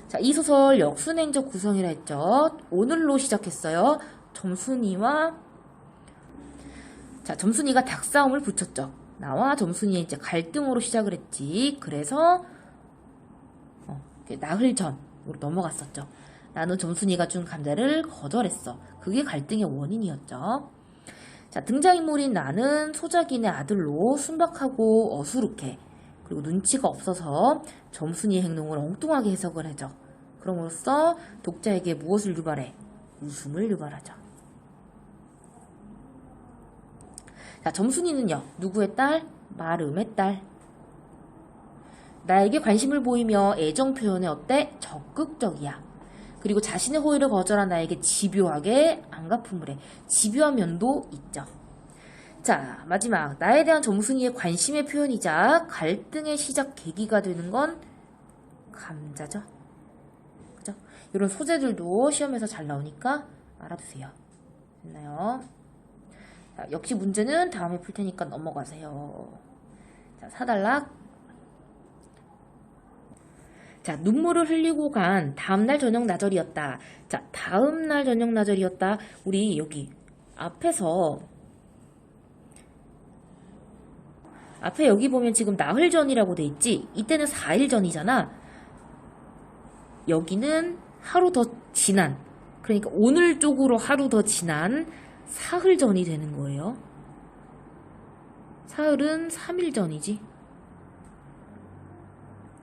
자, 이 소설 역순행적 구성이라 했죠. 오늘로 시작했어요. 점순이가 닭싸움을 붙였죠. 나와 점순이의 이제 갈등으로 시작을 했지. 그래서 나흘 전으로 넘어갔었죠. 나는 점순이가 준 감자를 거절했어. 그게 갈등의 원인이었죠. 자, 등장인물인 나는 소작인의 아들로 순박하고 어수룩해. 그리고 눈치가 없어서 점순이의 행동을 엉뚱하게 해석을 하죠. 그럼으로써 독자에게 무엇을 유발해? 웃음을 유발하죠. 자, 점순이는요. 누구의 딸? 마름의 딸. 나에게 관심을 보이며 애정 표현에 어때? 적극적이야. 그리고 자신의 호의를 거절한 나에게 집요하게 안갚음을 해. 집요한 면도 있죠. 자, 마지막. 나에 대한 점순이의 관심의 표현이자 갈등의 시작 계기가 되는 건 감자죠. 그죠? 이런 소재들도 시험에서 잘 나오니까 알아두세요. 됐나요? 자, 역시 문제는 다음에 풀 테니까 넘어가세요. 자, 4단락. 자, 눈물을 흘리고 간 다음날 저녁 나절이었다. 자, 다음날 저녁 나절이었다. 우리 여기 앞에 여기 보면 지금 나흘 전이라고 돼 있지? 이때는 4일 전이잖아. 여기는 하루 더 지난, 그러니까 오늘 쪽으로 하루 더 지난 사흘 전이 되는 거예요. 사흘은 3일 전이지.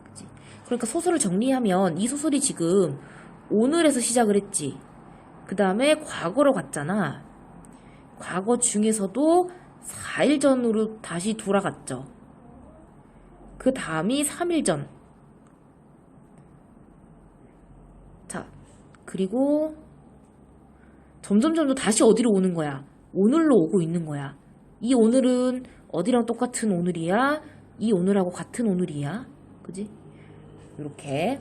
그치? 그러니까 소설을 정리하면 이 소설이 지금 오늘에서 시작을 했지. 그 다음에 과거로 갔잖아. 과거 중에서도 4일 전으로 다시 돌아갔죠. 그 다음이 3일 전. 자, 그리고 점점 다시 어디로 오는 거야? 오늘로 오고 있는 거야. 이 오늘은 어디랑 똑같은 오늘이야? 이 오늘하고 같은 오늘이야? 그지? 이렇게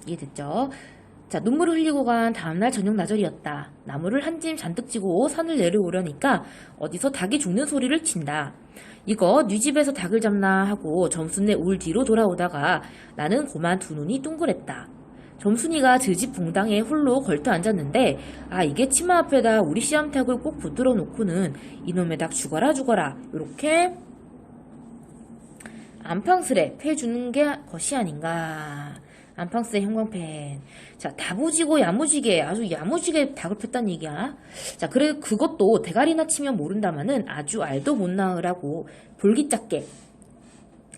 이해됐죠? 자, 눈물을 흘리고 간 다음날 저녁 나절이었다. 나무를 한 짐 잔뜩 지고 산을 내려오려니까 어디서 닭이 죽는 소리를 친다. 이거 네 집에서 닭을 잡나 하고 점순네 울 뒤로 돌아오다가 나는 고만 두 눈이 둥그랬다. 점순이가 저 집 봉당에 홀로 걸터 앉았는데 이게 치마 앞에다 우리 씨암탉을 꼭 붙들어 놓고는 이놈의 닭 죽어라 이렇게 안팡스레 패주는 게 것이 아닌가. 안팡스의 형광펜. 자, 다부지고 야무지게 아주 야무지게 닭을 폈단 얘기야. 자, 그래 그것도 대가리나 치면 모른다마는 아주 알도 못 낳으라고 볼기짝게.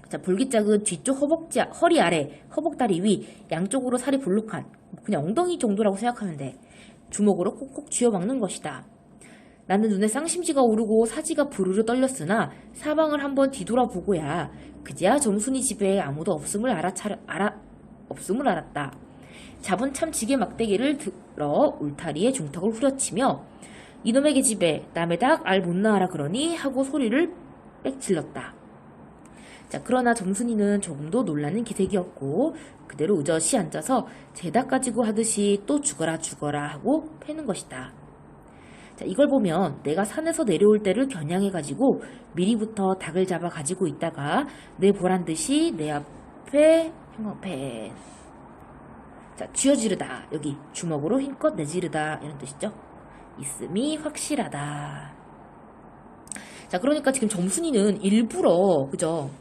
자, 볼기짝은 뒤쪽 허리 아래, 허벅다리 위, 양쪽으로 살이 볼록한 그냥 엉덩이 정도라고 생각하면 돼. 주먹으로 콕콕 쥐어박는 것이다. 나는 눈에 쌍심지가 오르고 사지가 부르르 떨렸으나 사방을 한번 뒤돌아보고야 그제야 점순이 집에 아무도 없음을 알았다. 잡은 참지게 막대기를 들어 울타리에 중턱을 후려치며 이놈의 계집애 남의 닭 알 못 낳아라 그러니 하고 소리를 빽질렀다. 자, 그러나 점순이는 조금도 놀라는 기색이었고 그대로 의젓이 앉아서 제 닭 가지고 하듯이 또 죽어라 하고 패는 것이다. 자, 이걸 보면 내가 산에서 내려올 때를 겨냥해가지고 미리부터 닭을 잡아 가지고 있다가 내 보란듯이 내 앞에 형광펜. 자, 쥐어지르다. 여기 주먹으로 힘껏 내지르다. 이런 뜻이죠. 있음이 확실하다. 자, 그러니까 지금 점순이는 일부러 그죠?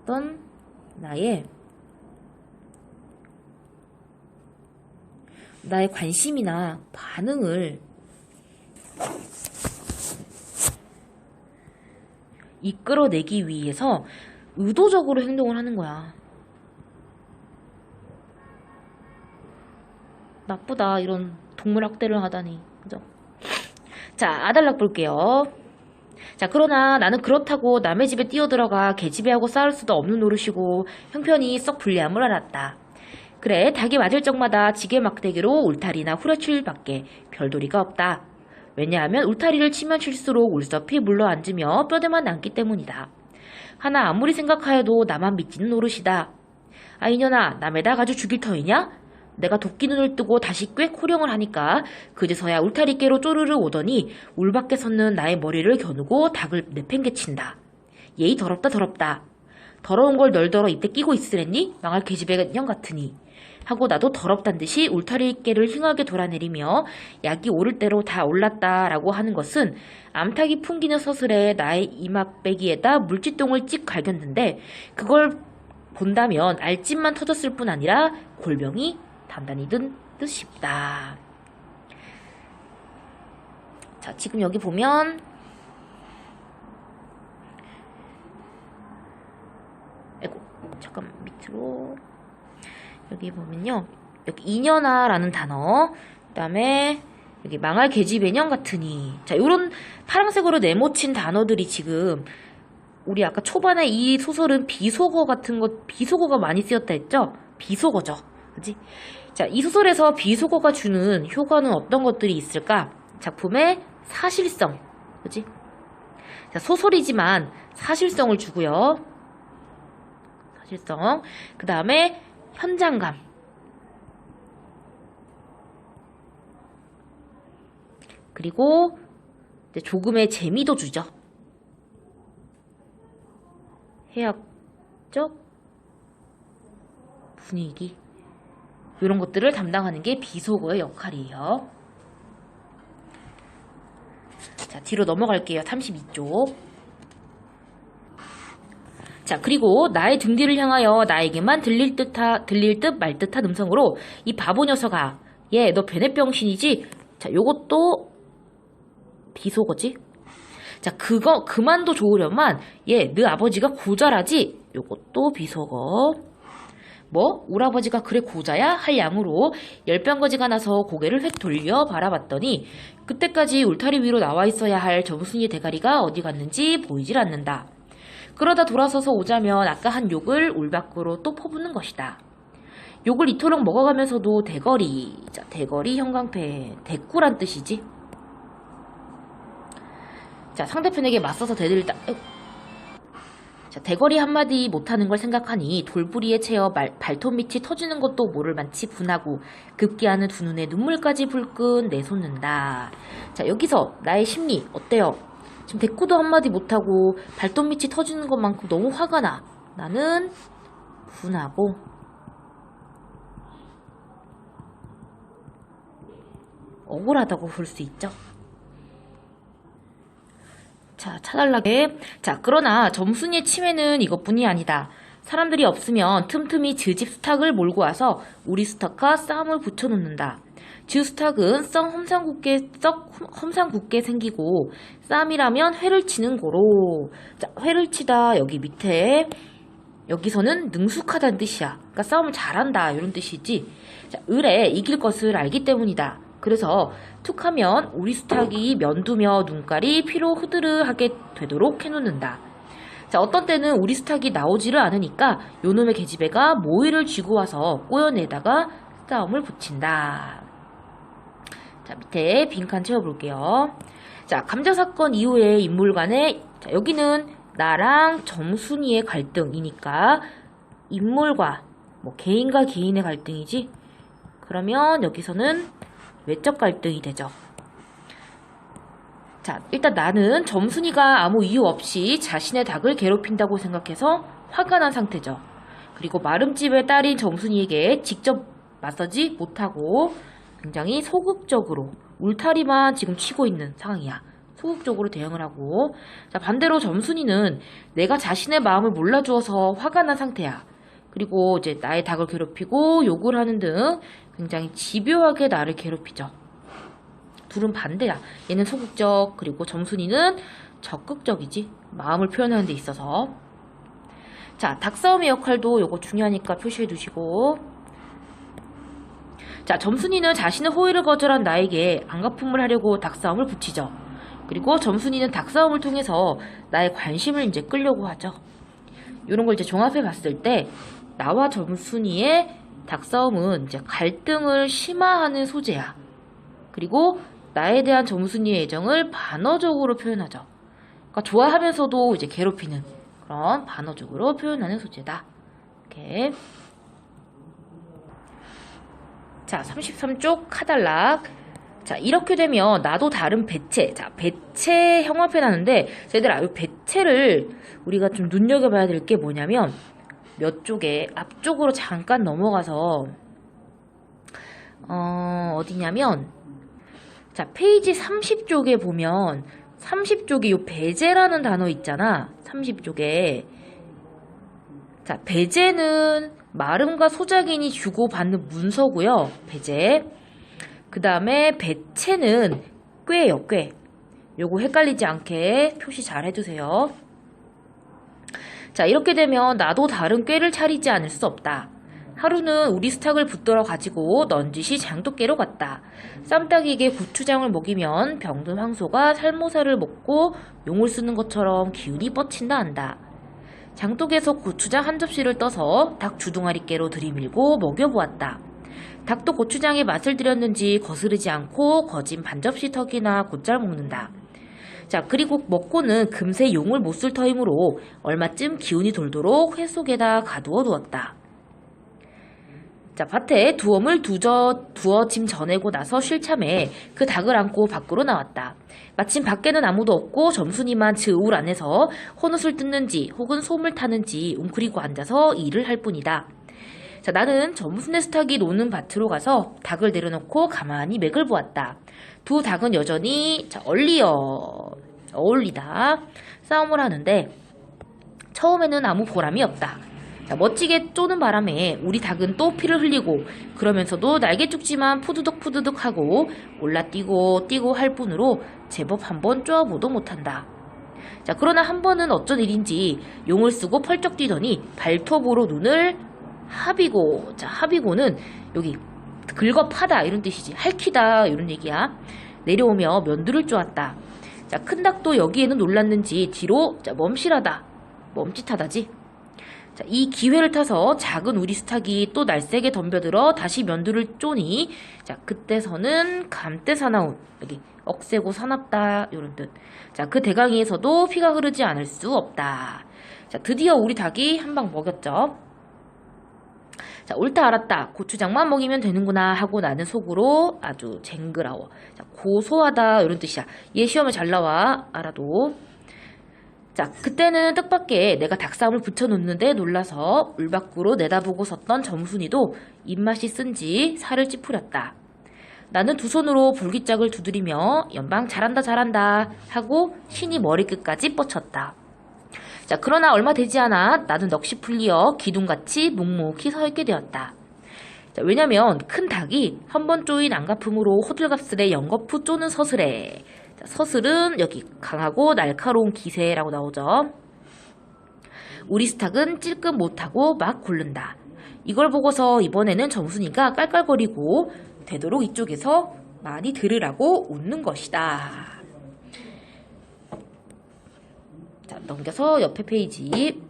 어떤 나의 관심이나 반응을 이끌어내기 위해서 의도적으로 행동을 하는 거야. 나쁘다. 이런 동물 학대를 하다니. 그죠? 자, 아달락 볼게요. 자, 그러나 나는 그렇다고 남의 집에 뛰어들어가 개집애하고 싸울 수도 없는 노릇이고 형편이 썩 불리함을 알았다. 그래, 닭이 맞을 적마다 지게 막대기로 울타리나 후려칠 밖에 별도리가 없다. 왜냐하면 울타리를 치면 칠수록 울섭이 물러앉으며 뼈대만 남기 때문이다. 하나 아무리 생각하여도 나만 믿지는 노릇이다. 이년아, 남의 닭 아주 죽일 터이냐? 내가 도끼 눈을 뜨고 다시 꽤 호령을 하니까 그제서야 울타리께로 쪼르르 오더니 울 밖에 섰는 나의 머리를 겨누고 닭을 내팽개친다. 예이 더럽다. 더러운 걸 널더러 이때 끼고 있으랬니? 망할 계집애 년 같으니. 하고 나도 더럽단 듯이 울타리께를 흉하게 돌아내리며 약이 오를 대로 다 올랐다라고 하는 것은 암탉이 풍기는 서슬에 나의 이막배기에다 물지똥을 찍 갈겼는데 그걸 본다면 알집만 터졌을 뿐 아니라 골병이 단단히 든 뜻이다. 자, 지금 여기 보면 잠깐 밑으로 여기 보면요. 여기 이년아라는 단어, 그 다음에 여기 망할 계집애년 같으니. 자, 요런 파란색으로 네모친 단어들이 지금 우리 아까 초반에 이 소설은 비속어 같은 거, 비속어가 많이 쓰였다 했죠? 비속어죠. 그지? 자, 이 소설에서 비속어가 주는 효과는 어떤 것들이 있을까? 작품의 사실성. 그지? 자, 소설이지만 사실성을 주고요. 사실성. 그 다음에 현장감. 그리고 이제 조금의 재미도 주죠. 해학적 분위기. 이런 것들을 담당하는 게 비속어의 역할이에요. 자, 뒤로 넘어갈게요. 32쪽. 자, 그리고 나의 등 뒤를 향하여 나에게만 들릴 듯 말 듯한 음성으로 이 바보 녀석아, 얘 너 베넷병신이지? 자, 요것도 비속어지? 자, 그만도 좋으려만 얘 너 아버지가 고자라지? 요것도 비속어. 뭐? 우리 아버지가 그래 고자야? 할 양으로 열병거지가 나서 고개를 획 돌려 바라봤더니 그때까지 울타리 위로 나와 있어야 할 점순이의 대가리가 어디 갔는지 보이질 않는다. 그러다 돌아서서 오자면 아까 한 욕을 울 밖으로 또 퍼붓는 것이다. 욕을 이토록 먹어가면서도 대거리. 자, 대거리 형광패. 대꾸란 뜻이지. 자, 상대편에게 맞서서 대들다. 자, 대거리 한마디 못하는 걸 생각하니 돌부리에 채여 발톱 밑이 터지는 것도 모를 만치 분하고 급기야는 두 눈에 눈물까지 불끈 내솟는다. 자, 여기서 나의 심리 어때요? 지금 대꾸도 한마디 못하고 발톱 밑이 터지는 것만큼 너무 화가 나. 나는 분하고 억울하다고 볼 수 있죠. 자, 차달라게. 자, 그러나 점순이의 치매는 이것뿐이 아니다. 사람들이 없으면 틈틈이 즈집 스탁을 몰고 와서 우리 스탁과 싸움을 붙여놓는다. 즈 스탁은 썩 험상궂게 생기고 싸움이라면 회를 치는 고로. 자, 회를 치다 여기 밑에 여기서는 능숙하다는 뜻이야. 그러니까 싸움을 잘한다 이런 뜻이지. 자, 을에 이길 것을 알기 때문이다. 그래서 툭하면 우리 스탁이 면두며 눈깔이 피로 흐드르하게 되도록 해놓는다. 자, 어떤 때는 우리 스탁이 나오지를 않으니까 요놈의 계집애가 모이를 쥐고 와서 꼬여내다가 싸움을 붙인다. 자, 밑에 빈칸 채워볼게요. 자, 감자 사건 이후의 인물 간의, 자, 여기는 나랑 점순이의 갈등이니까 인물과 뭐 개인과 개인의 갈등이지. 그러면 여기서는 외적 갈등이 되죠. 자, 일단 나는 점순이가 아무 이유 없이 자신의 닭을 괴롭힌다고 생각해서 화가 난 상태죠. 그리고 마름집의 딸인 점순이에게 직접 맞서지 못하고 굉장히 소극적으로 울타리만 지금 치고 있는 상황이야. 소극적으로 대응을 하고. 자, 반대로 점순이는 내가 자신의 마음을 몰라주어서 화가 난 상태야. 그리고 이제 나의 닭을 괴롭히고 욕을 하는 등 굉장히 집요하게 나를 괴롭히죠. 둘은 반대야. 얘는 소극적, 그리고 점순이는 적극적이지. 마음을 표현하는 데 있어서. 자, 닭싸움의 역할도 요거 중요하니까 표시해 두시고. 자, 점순이는 자신의 호의를 거절한 나에게 안갚음을 하려고 닭싸움을 붙이죠. 그리고 점순이는 닭싸움을 통해서 나의 관심을 이제 끌려고 하죠. 이런 걸 이제 종합해 봤을 때 나와 점순이의 닭싸움은 이제 갈등을 심화하는 소재야. 그리고 나에 대한 점순이의 애정을 반어적으로 표현하죠. 그러니까 좋아하면서도 이제 괴롭히는 그런 반어적으로 표현하는 소재다. 이렇게. 자, 33쪽 카달락. 자, 이렇게 되면 나도 다른 배체. 자, 배체 형광펜 하는데 얘들아, 이 배체를 우리가 좀 눈여겨봐야 될 게 뭐냐면 몇 쪽에 앞쪽으로 잠깐 넘어가서 어디냐면 자, 페이지 30쪽에 보면 30쪽에 요 배제라는 단어 있잖아. 30쪽에. 자, 배제는 마름과 소작인이 주고받는 문서고요. 배제. 그 다음에 배체는 꾀예요. 꾀. 요거 헷갈리지 않게 표시 잘 해주세요. 자, 이렇게 되면 나도 다른 꾀를 차리지 않을 수 없다. 하루는 우리 스탁을 붙들어 가지고 넌지시 장독개로 갔다. 쌈딱이에게 고추장을 먹이면 병든 황소가 살모사를 먹고 용을 쓰는 것처럼 기운이 뻗친다 한다. 장독에서 고추장 한 접시를 떠서 닭 주둥아리께로 들이밀고 먹여보았다. 닭도 고추장에 맛을 들였는지 거스르지 않고 거진 반 접시 턱이나 곧잘 먹는다. 자, 그리고 먹고는 금세 용을 못 쓸 터이므로 얼마쯤 기운이 돌도록 회 속에다 가두어 두었다. 자, 밭에 두엄을 두어 짐 전해고 나서 쉴 참에 그 닭을 안고 밖으로 나왔다. 마침 밖에는 아무도 없고 점순이만 즈울 안에서 헌옷을 뜯는지 혹은 솜을 타는지 웅크리고 앉아서 일을 할 뿐이다. 자, 나는 점순의 스탁이 노는 밭으로 가서 닭을 내려놓고 가만히 맥을 보았다. 두 닭은 여전히 어울리다 싸움을 하는데 처음에는 아무 보람이 없다. 자, 멋지게 쪼는 바람에 우리 닭은 또 피를 흘리고 그러면서도 날개죽지만 푸드덕푸드덕 하고 올라뛰고 뛰고 할 뿐으로 제법 한번 쪼아보도 못한다. 자, 그러나 한 번은 어쩐 일인지 용을 쓰고 펄쩍 뛰더니 발톱으로 눈을 하비고, 자, 하비고는 여기 긁어 파다 이런 뜻이지, 핥히다 이런 얘기야. 내려오며 면두를 쪼았다. 자, 큰 닭도 여기에는 놀랐는지 뒤로 멈칫하다지. 자, 이 기회를 타서 작은 우리 스탁이 또 날쌔게 덤벼들어 다시 면두를 쪼니, 자, 그때서는 감때 사나운, 여기 억세고 사납다 이런 뜻. 자, 그 대강이에서도 피가 흐르지 않을 수 없다. 자, 드디어 우리 닭이 한 방 먹였죠. 자, 옳다 알았다. 고추장만 먹이면 되는구나 하고 나는 속으로 아주 쟁그라워. 자, 고소하다 이런 뜻이야. 얘 시험에 잘 나와. 알아도. 자, 그때는 뜻밖의 내가 닭싸움을 붙여놓는데 놀라서 울 밖으로 내다보고 섰던 점순이도 입맛이 쓴지 살을 찌푸렸다. 나는 두 손으로 불기짝을 두드리며 연방 잘한다 하고 신이 머리끝까지 뻗쳤다. 자, 그러나 얼마 되지 않아 나는 넋이 풀리어 기둥같이 묵묵히 서 있게 되었다. 자, 왜냐면 큰 닭이 한 번 쪼인 안가품으로 호들갑스레 연거푸 쪼는 서슬에, 자, 서슬은 여기 강하고 날카로운 기세라고 나오죠. 우리 스탁은 찔끔 못하고 막 고른다. 이걸 보고서 이번에는 점순이가 깔깔거리고 되도록 이쪽에서 많이 들으라고 웃는 것이다. 자, 넘겨서 옆에 페이지.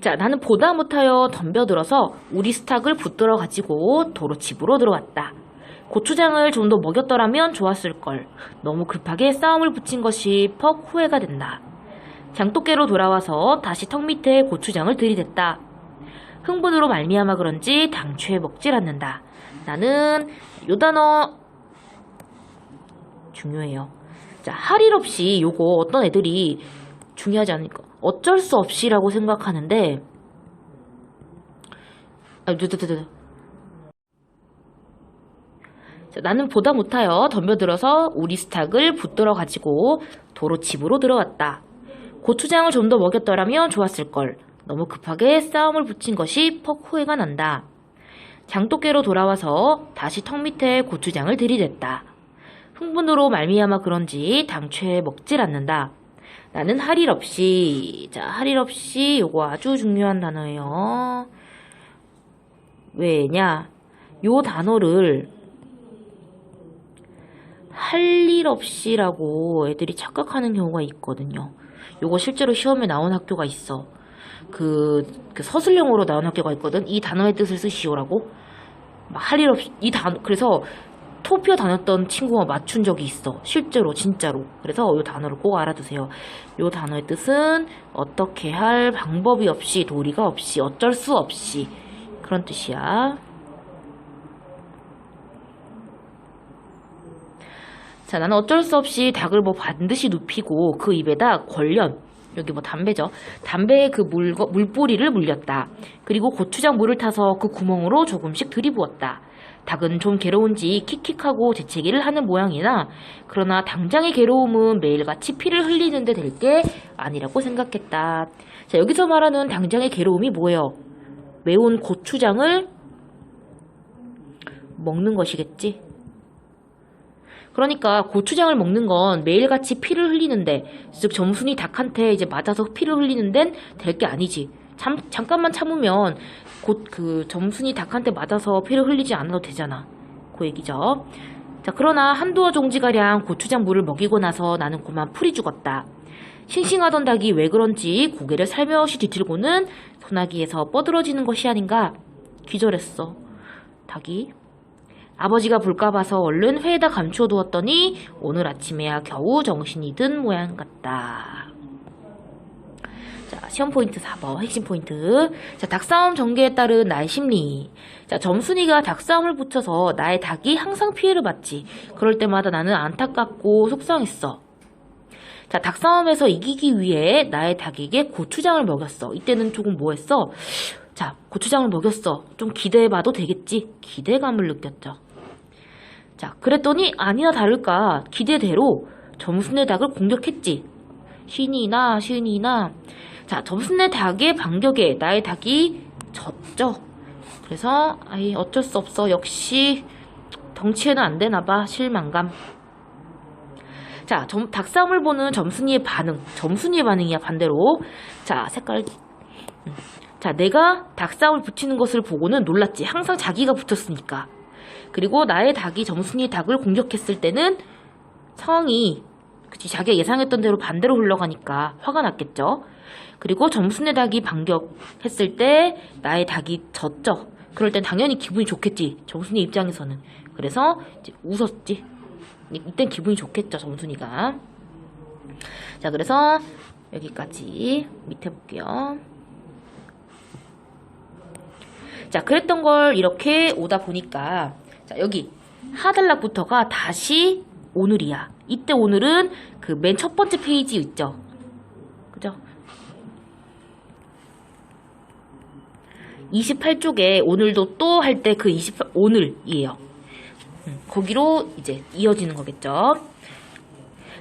자, 나는 보다 못하여 덤벼들어서 우리 스탁을 붙들어 가지고 도로 집으로 들어왔다. 고추장을 좀 더 먹였더라면 좋았을걸. 너무 급하게 싸움을 붙인 것이 퍽 후회가 된다. 장독개로 돌아와서 다시 턱 밑에 고추장을 들이댔다. 흥분으로 말미암아 그런지 당최 먹질 않는다. 나는 요 단어 중요해요. 자, 할 일 없이 요거 어떤 애들이 중요하지 않으니까 어쩔 수 없이라고 생각하는데, 자, 나는 보다 못하여 덤벼들어서 우리 스탁을 붙들어 가지고 도로 집으로 들어왔다. 고추장을 좀 더 먹였더라면 좋았을걸. 너무 급하게 싸움을 붙인 것이 퍽 후회가 난다. 장독개로 돌아와서 다시 턱 밑에 고추장을 들이댔다. 흥분으로 말미암아 그런지 당최 먹질 않는다. 나는 할 일 없이, 자, 할 일 없이 요거 아주 중요한 단어예요. 왜냐? 요 단어를 할 일 없이라고 애들이 착각하는 경우가 있거든요. 요거 실제로 시험에 나온 학교가 있어. 그 서술형으로 나온 학교가 있거든. 이 단어의 뜻을 쓰시오라고. 할 일 없이, 그래서 토표 다녔던 친구가 맞춘 적이 있어. 실제로, 진짜로. 그래서 이 단어를 꼭 알아두세요. 이 단어의 뜻은 어떻게 할 방법이 없이, 도리가 없이, 어쩔 수 없이. 그런 뜻이야. 자, 나는 어쩔 수 없이 닭을 반드시 눕히고 그 입에다 걸련, 여기 담배죠. 담배에 그 물뿌리를 물렸다. 그리고 고추장 물을 타서 그 구멍으로 조금씩 들이부었다. 닭은 좀 괴로운지 킥킥하고 재채기를 하는 모양이나, 그러나 당장의 괴로움은 매일같이 피를 흘리는데 될 게 아니라고 생각했다. 자, 여기서 말하는 당장의 괴로움이 뭐예요? 매운 고추장을 먹는 것이겠지? 그러니까 고추장을 먹는 건 매일같이 피를 흘리는데, 즉 점순이 닭한테 이제 맞아서 피를 흘리는 데는 될 게 아니지. 잠깐만 참으면 곧 그 점순이 닭한테 맞아서 피를 흘리지 않아도 되잖아. 그 얘기죠. 자, 그러나 한두어 종지가량 고추장 물을 먹이고 나서 나는 그만 풀이 죽었다. 싱싱하던 닭이 왜 그런지 고개를 살며시 뒤틀고는 소나기에서 뻗어지는 것이 아닌가 기절했어. 닭이. 아버지가 볼까 봐서 얼른 회에다 감추어두었더니 오늘 아침에야 겨우 정신이 든 모양 같다. 자, 시험 포인트 4번 핵심 포인트. 자, 닭싸움 전개에 따른 나의 심리. 자, 점순이가 닭싸움을 붙여서 나의 닭이 항상 피해를 받지. 그럴 때마다 나는 안타깝고 속상했어. 자, 닭싸움에서 이기기 위해 나의 닭에게 고추장을 먹였어. 이때는 조금 뭐 했어? 자, 고추장을 먹였어. 좀 기대해봐도 되겠지? 기대감을 느꼈죠. 자, 그랬더니 아니나 다를까 기대대로 점순의 닭을 공격했지. 신이나. 자, 점순의 닭의 반격에 나의 닭이 졌죠. 그래서 어쩔 수 없어. 역시 덩치에는 안 되나봐. 실망감. 자, 닭싸움을 보는 점순이의 반응이야, 반대로. 자, 색깔. 자, 내가 닭싸움을 붙이는 것을 보고는 놀랐지. 항상 자기가 붙었으니까. 그리고 나의 닭이 점순이의 닭을 공격했을 때는 상황이 그치, 자기가 예상했던 대로 반대로 흘러가니까 화가 났겠죠. 그리고 점순의 닭이 반격했을 때 나의 닭이 졌죠. 그럴 땐 당연히 기분이 좋겠지. 점순이 입장에서는. 그래서 이제 웃었지. 이땐 기분이 좋겠죠, 점순이가. 자, 그래서 여기까지 밑에 볼게요. 자, 그랬던 걸 이렇게 오다 보니까 자, 여기 하달락부터가 다시 오늘이야. 이때 오늘은 그 맨 첫 번째 페이지 있죠. 그죠? 28쪽에 오늘도 또 할 때 그 오늘이에요. 거기로 이제 이어지는 거겠죠.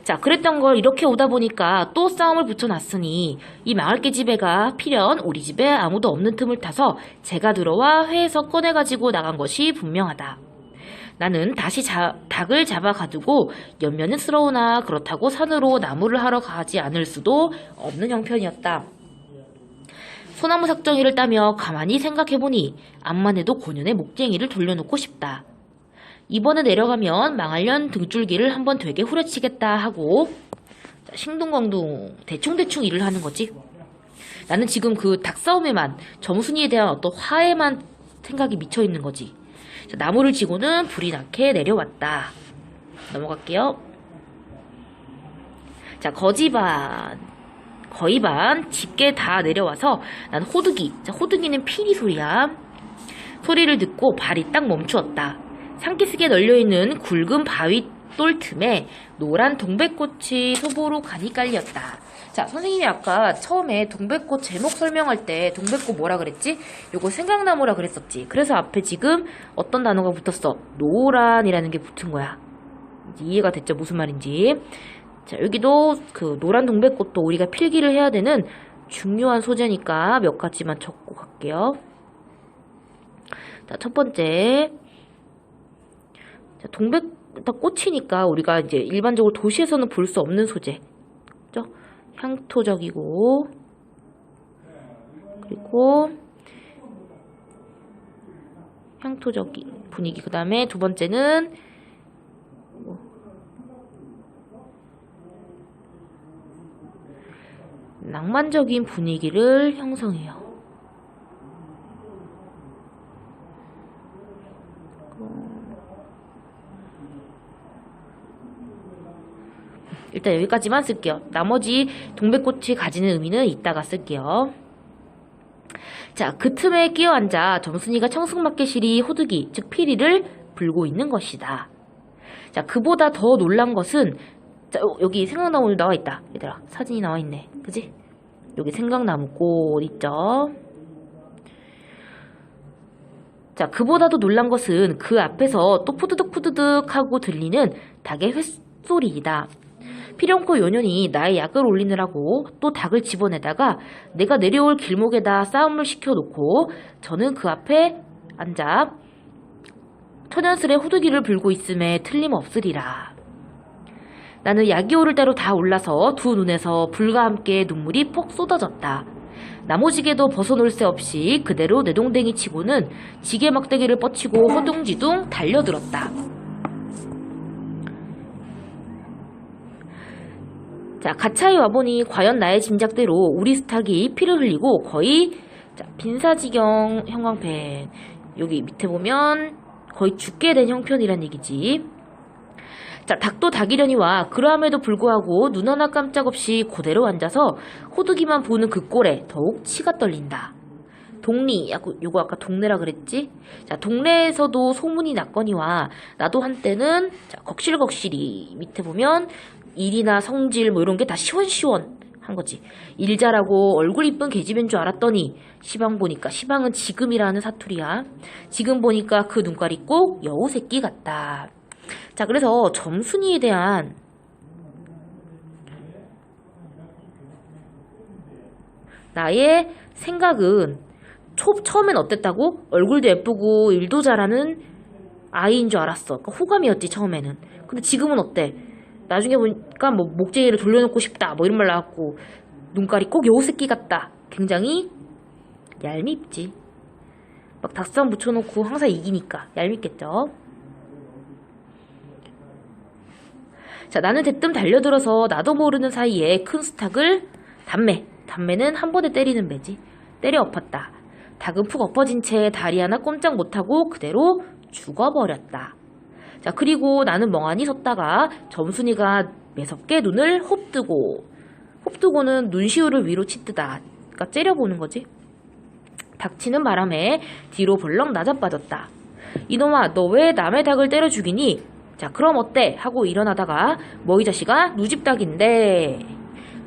자, 그랬던 걸 이렇게 오다 보니까 또 싸움을 붙여놨으니 이 마을계집애가 필연 우리 집에 아무도 없는 틈을 타서 제가 들어와 회에서 꺼내가지고 나간 것이 분명하다. 나는 다시 닭을 잡아가지고 연면스러우나 그렇다고 산으로 나무를 하러 가지 않을 수도 없는 형편이었다. 소나무 삭정이를 따며 가만히 생각해보니 암만 해도 고년의 목쟁이를 돌려놓고 싶다. 이번에 내려가면 망할년 등줄기를 한번 되게 후려치겠다 하고 싱둥벙둥 대충대충 일을 하는 거지. 나는 지금 그 닭싸움에만 점순이에 대한 어떤 화에만 생각이 미쳐있는 거지. 자, 나무를 지고는 불이 나게 내려왔다. 넘어갈게요. 자, 거의 반 짙게 다 내려와서 난 호두기. 자, 호두기는 피리 소리야. 소리를 듣고 발이 딱 멈추었다. 산기슭에 널려있는 굵은 바위돌 틈에 노란 동백꽃이 소보로 간이 깔렸다. 자, 선생님이 아까 처음에 동백꽃 제목 설명할 때 동백꽃 뭐라 그랬지? 요거 생강나무라 그랬었지. 그래서 앞에 지금 어떤 단어가 붙었어? 노란이라는 게 붙은 거야. 이제 이해가 됐죠? 무슨 말인지. 자, 여기도 그 노란 동백꽃도 우리가 필기를 해야 되는 중요한 소재니까 몇 가지만 적고 갈게요. 자, 첫 번째. 자, 꽃이니까 우리가 이제 일반적으로 도시에서는 볼 수 없는 소재. 그죠? 향토적이고, 그리고 향토적인 분위기. 그 다음에 두 번째는 낭만적인 분위기를 형성해요. 일단 여기까지만 쓸게요. 나머지 동백꽃이 가지는 의미는 이따가 쓸게요. 자, 그 틈에 끼어앉아 점순이가 청승맞게 시리 호두기, 즉 피리를 불고 있는 것이다. 자, 그보다 더 놀란 것은 자, 여기 생강나무 나와 있다. 얘들아, 사진이 나와 있네. 그지? 여기 생강나무 꽃 있죠? 자, 그보다도 놀란 것은 그 앞에서 또 푸드득 하고 들리는 닭의 횟소리이다. 피령코 요년이 나의 약을 올리느라고 또 닭을 집어내다가 내가 내려올 길목에다 싸움을 시켜놓고 저는 그 앞에 앉아 천연스레 호두기를 불고 있음에 틀림없으리라. 나는 약이 오를 대로 다 올라서 두 눈에서 불과 함께 눈물이 폭 쏟아졌다. 나무지게도 벗어놓을 새 없이 그대로 내동댕이 치고는 지게 막대기를 뻗치고 허둥지둥 달려들었다. 자, 가차에 와보니 과연 나의 짐작대로 우리 스탁이 피를 흘리고 거의 빈사지경 형광펜, 여기 밑에 보면 거의 죽게 된 형편이란 얘기지. 자, 닭도 닭이려니와 그러함에도 불구하고 눈 하나 깜짝 없이 그대로 앉아서 호두기만 보는 그 꼴에 더욱 치가 떨린다. 동리, 요거 아까 동네라 그랬지? 자, 동네에서도 소문이 났거니와 나도 한때는 걱실걱실이 밑에 보면 일이나 성질 뭐 이런 게 다 시원시원 한 거지. 일 잘하고 얼굴 이쁜 계집애인 줄 알았더니 시방 보니까 시방은 지금이라는 사투리야. 지금 보니까 그 눈깔이 꼭 여우 새끼 같다. 자, 그래서 점순이에 대한 나의 생각은 처음엔 어땠다고? 얼굴도 예쁘고 일도 잘하는 아이인 줄 알았어. 그러니까 호감이었지 처음에는. 근데 지금은 어때? 나중에 보니까 뭐 목재기를 돌려놓고 싶다 뭐 이런 말 나왔고 눈깔이 꼭 여우 새끼 같다. 굉장히 얄밉지. 막 닭살 붙여놓고 항상 이기니까 얄밉겠죠. 자, 나는 대뜸 달려들어서 나도 모르는 사이에 큰 수탉을 담매는 한 번에 때리는 배지. 때려 엎었다. 닭은 푹 엎어진 채 다리 하나 꼼짝 못하고 그대로 죽어버렸다. 자, 그리고 나는 멍하니 섰다가 점순이가 매섭게 눈을 홉뜨고는 눈시울을 위로 치뜨다. 그러니까 째려보는 거지. 닥치는 바람에 뒤로 벌렁 낮아빠졌다. 이놈아, 너 왜 남의 닭을 때려 죽이니? 자, 그럼 어때? 하고 일어나다가 뭐 이 자식아? 누집닭인데.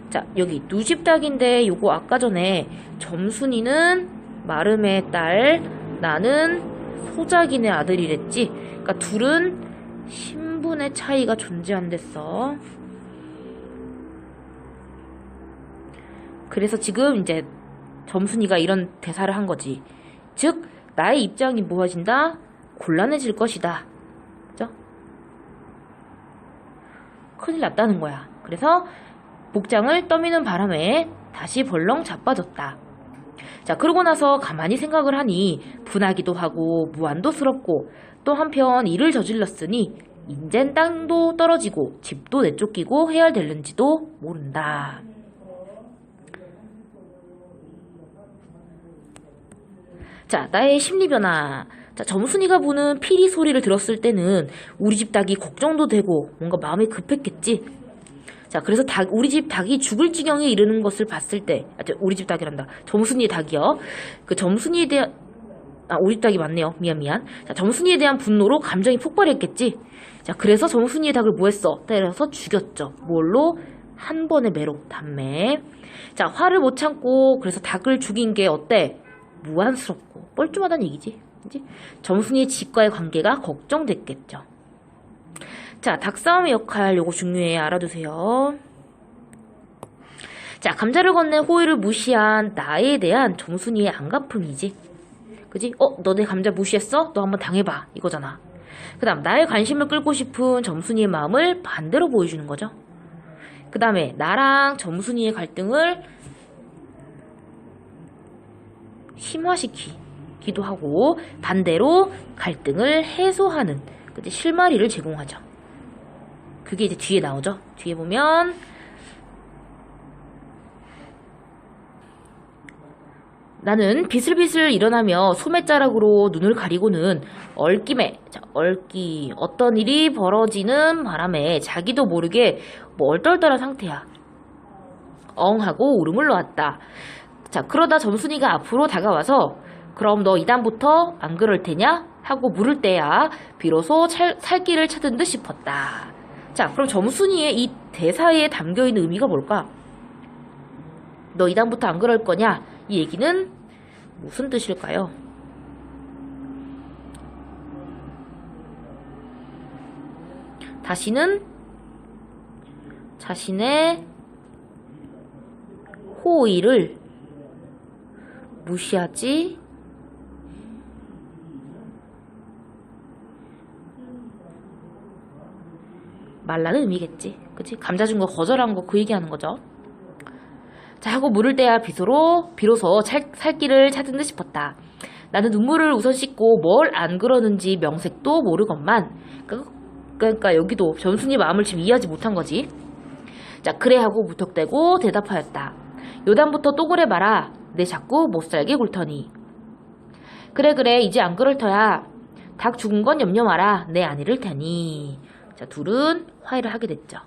자, 여기 누집닭인데 요거 아까 전에 점순이는 마름의 딸, 나는 소작이네 아들이랬지. 그러니까 둘은 신분의 차이가 존재한댔어. 그래서 지금 이제 점순이가 이런 대사를 한 거지. 즉, 나의 입장이 무엇인다? 곤란해질 것이다. 그죠? 큰일 났다는 거야. 그래서 복장을 떠미는 바람에 다시 벌렁 자빠졌다. 자, 그러고 나서 가만히 생각을 하니 분하기도 하고 무안도스럽고 또 한편 일을 저질렀으니 인젠 땅도 떨어지고 집도 내쫓기고 해야 될는지도 모른다. 자, 나의 심리변화. 자, 점순이가 부는 피리 소리를 들었을 때는 우리 집 닭이 걱정도 되고 뭔가 마음이 급했겠지. 자, 그래서 우리 집 닭이 죽을 지경에 이르는 것을 봤을 때, 우리 집 닭이란다. 점순이의 닭이요. 그 점순이에 대한, 우리 집 닭이 맞네요. 미안. 자, 점순이에 대한 분노로 감정이 폭발했겠지. 자, 그래서 점순이의 닭을 뭐 했어? 때려서 죽였죠. 뭘로? 한 번의 매로, 담매. 자, 화를 못 참고, 그래서 닭을 죽인 게 어때? 무안스럽고, 뻘쭘하다는 얘기지. 그치? 점순이의 집과의 관계가 걱정됐겠죠. 자, 닭싸움의 역할 요거 중요해. 알아두세요. 자, 감자를 건넨 호의를 무시한 나에 대한 점순이의 안갚음이지. 그지? 너 내 감자 무시했어? 너 한번 당해봐. 이거잖아. 그 다음, 나의 관심을 끌고 싶은 점순이의 마음을 반대로 보여주는 거죠. 그 다음에, 나랑 점순이의 갈등을 심화시키기도 하고, 반대로 갈등을 해소하는, 그치? 실마리를 제공하죠. 그게 이제 뒤에 나오죠. 뒤에 보면 나는 비슬비슬 일어나며 소매자락으로 눈을 가리고는 어떤 일이 벌어지는 바람에 자기도 모르게 뭐 얼떨떨한 상태야. 하고 울음을 놓았다. 자, 그러다 점순이가 앞으로 다가와서 그럼 너 이단부터 안 그럴 테냐? 하고 물을 때야 비로소 살 길을 찾은 듯 싶었다. 자, 그럼 점순이의 이 대사에 담겨있는 의미가 뭘까? 너 이다음부터 안 그럴 거냐? 이 얘기는 무슨 뜻일까요? 다시는 자신의 호의를 무시하지 말라는 의미겠지. 그치? 감자 준 거 거절한 거 그 얘기하는 거죠. 자, 하고 물을 떼야 비로소 살 길을 찾은 듯 싶었다. 나는 눈물을 우선 씻고 뭘 안 그러는지 명색도 모르건만. 그러니까 여기도 점순이 마음을 지금 이해하지 못한 거지. 자, 그래 하고 무턱대고 대답하였다. 요단부터 또 그래 봐라. 내 자꾸 못살게 굴터니. 그래 이제 안 그럴 터야. 닭 죽은 건 염려 마라. 내 안 잃을 테니. 자, 둘은 화해를 하게 됐죠.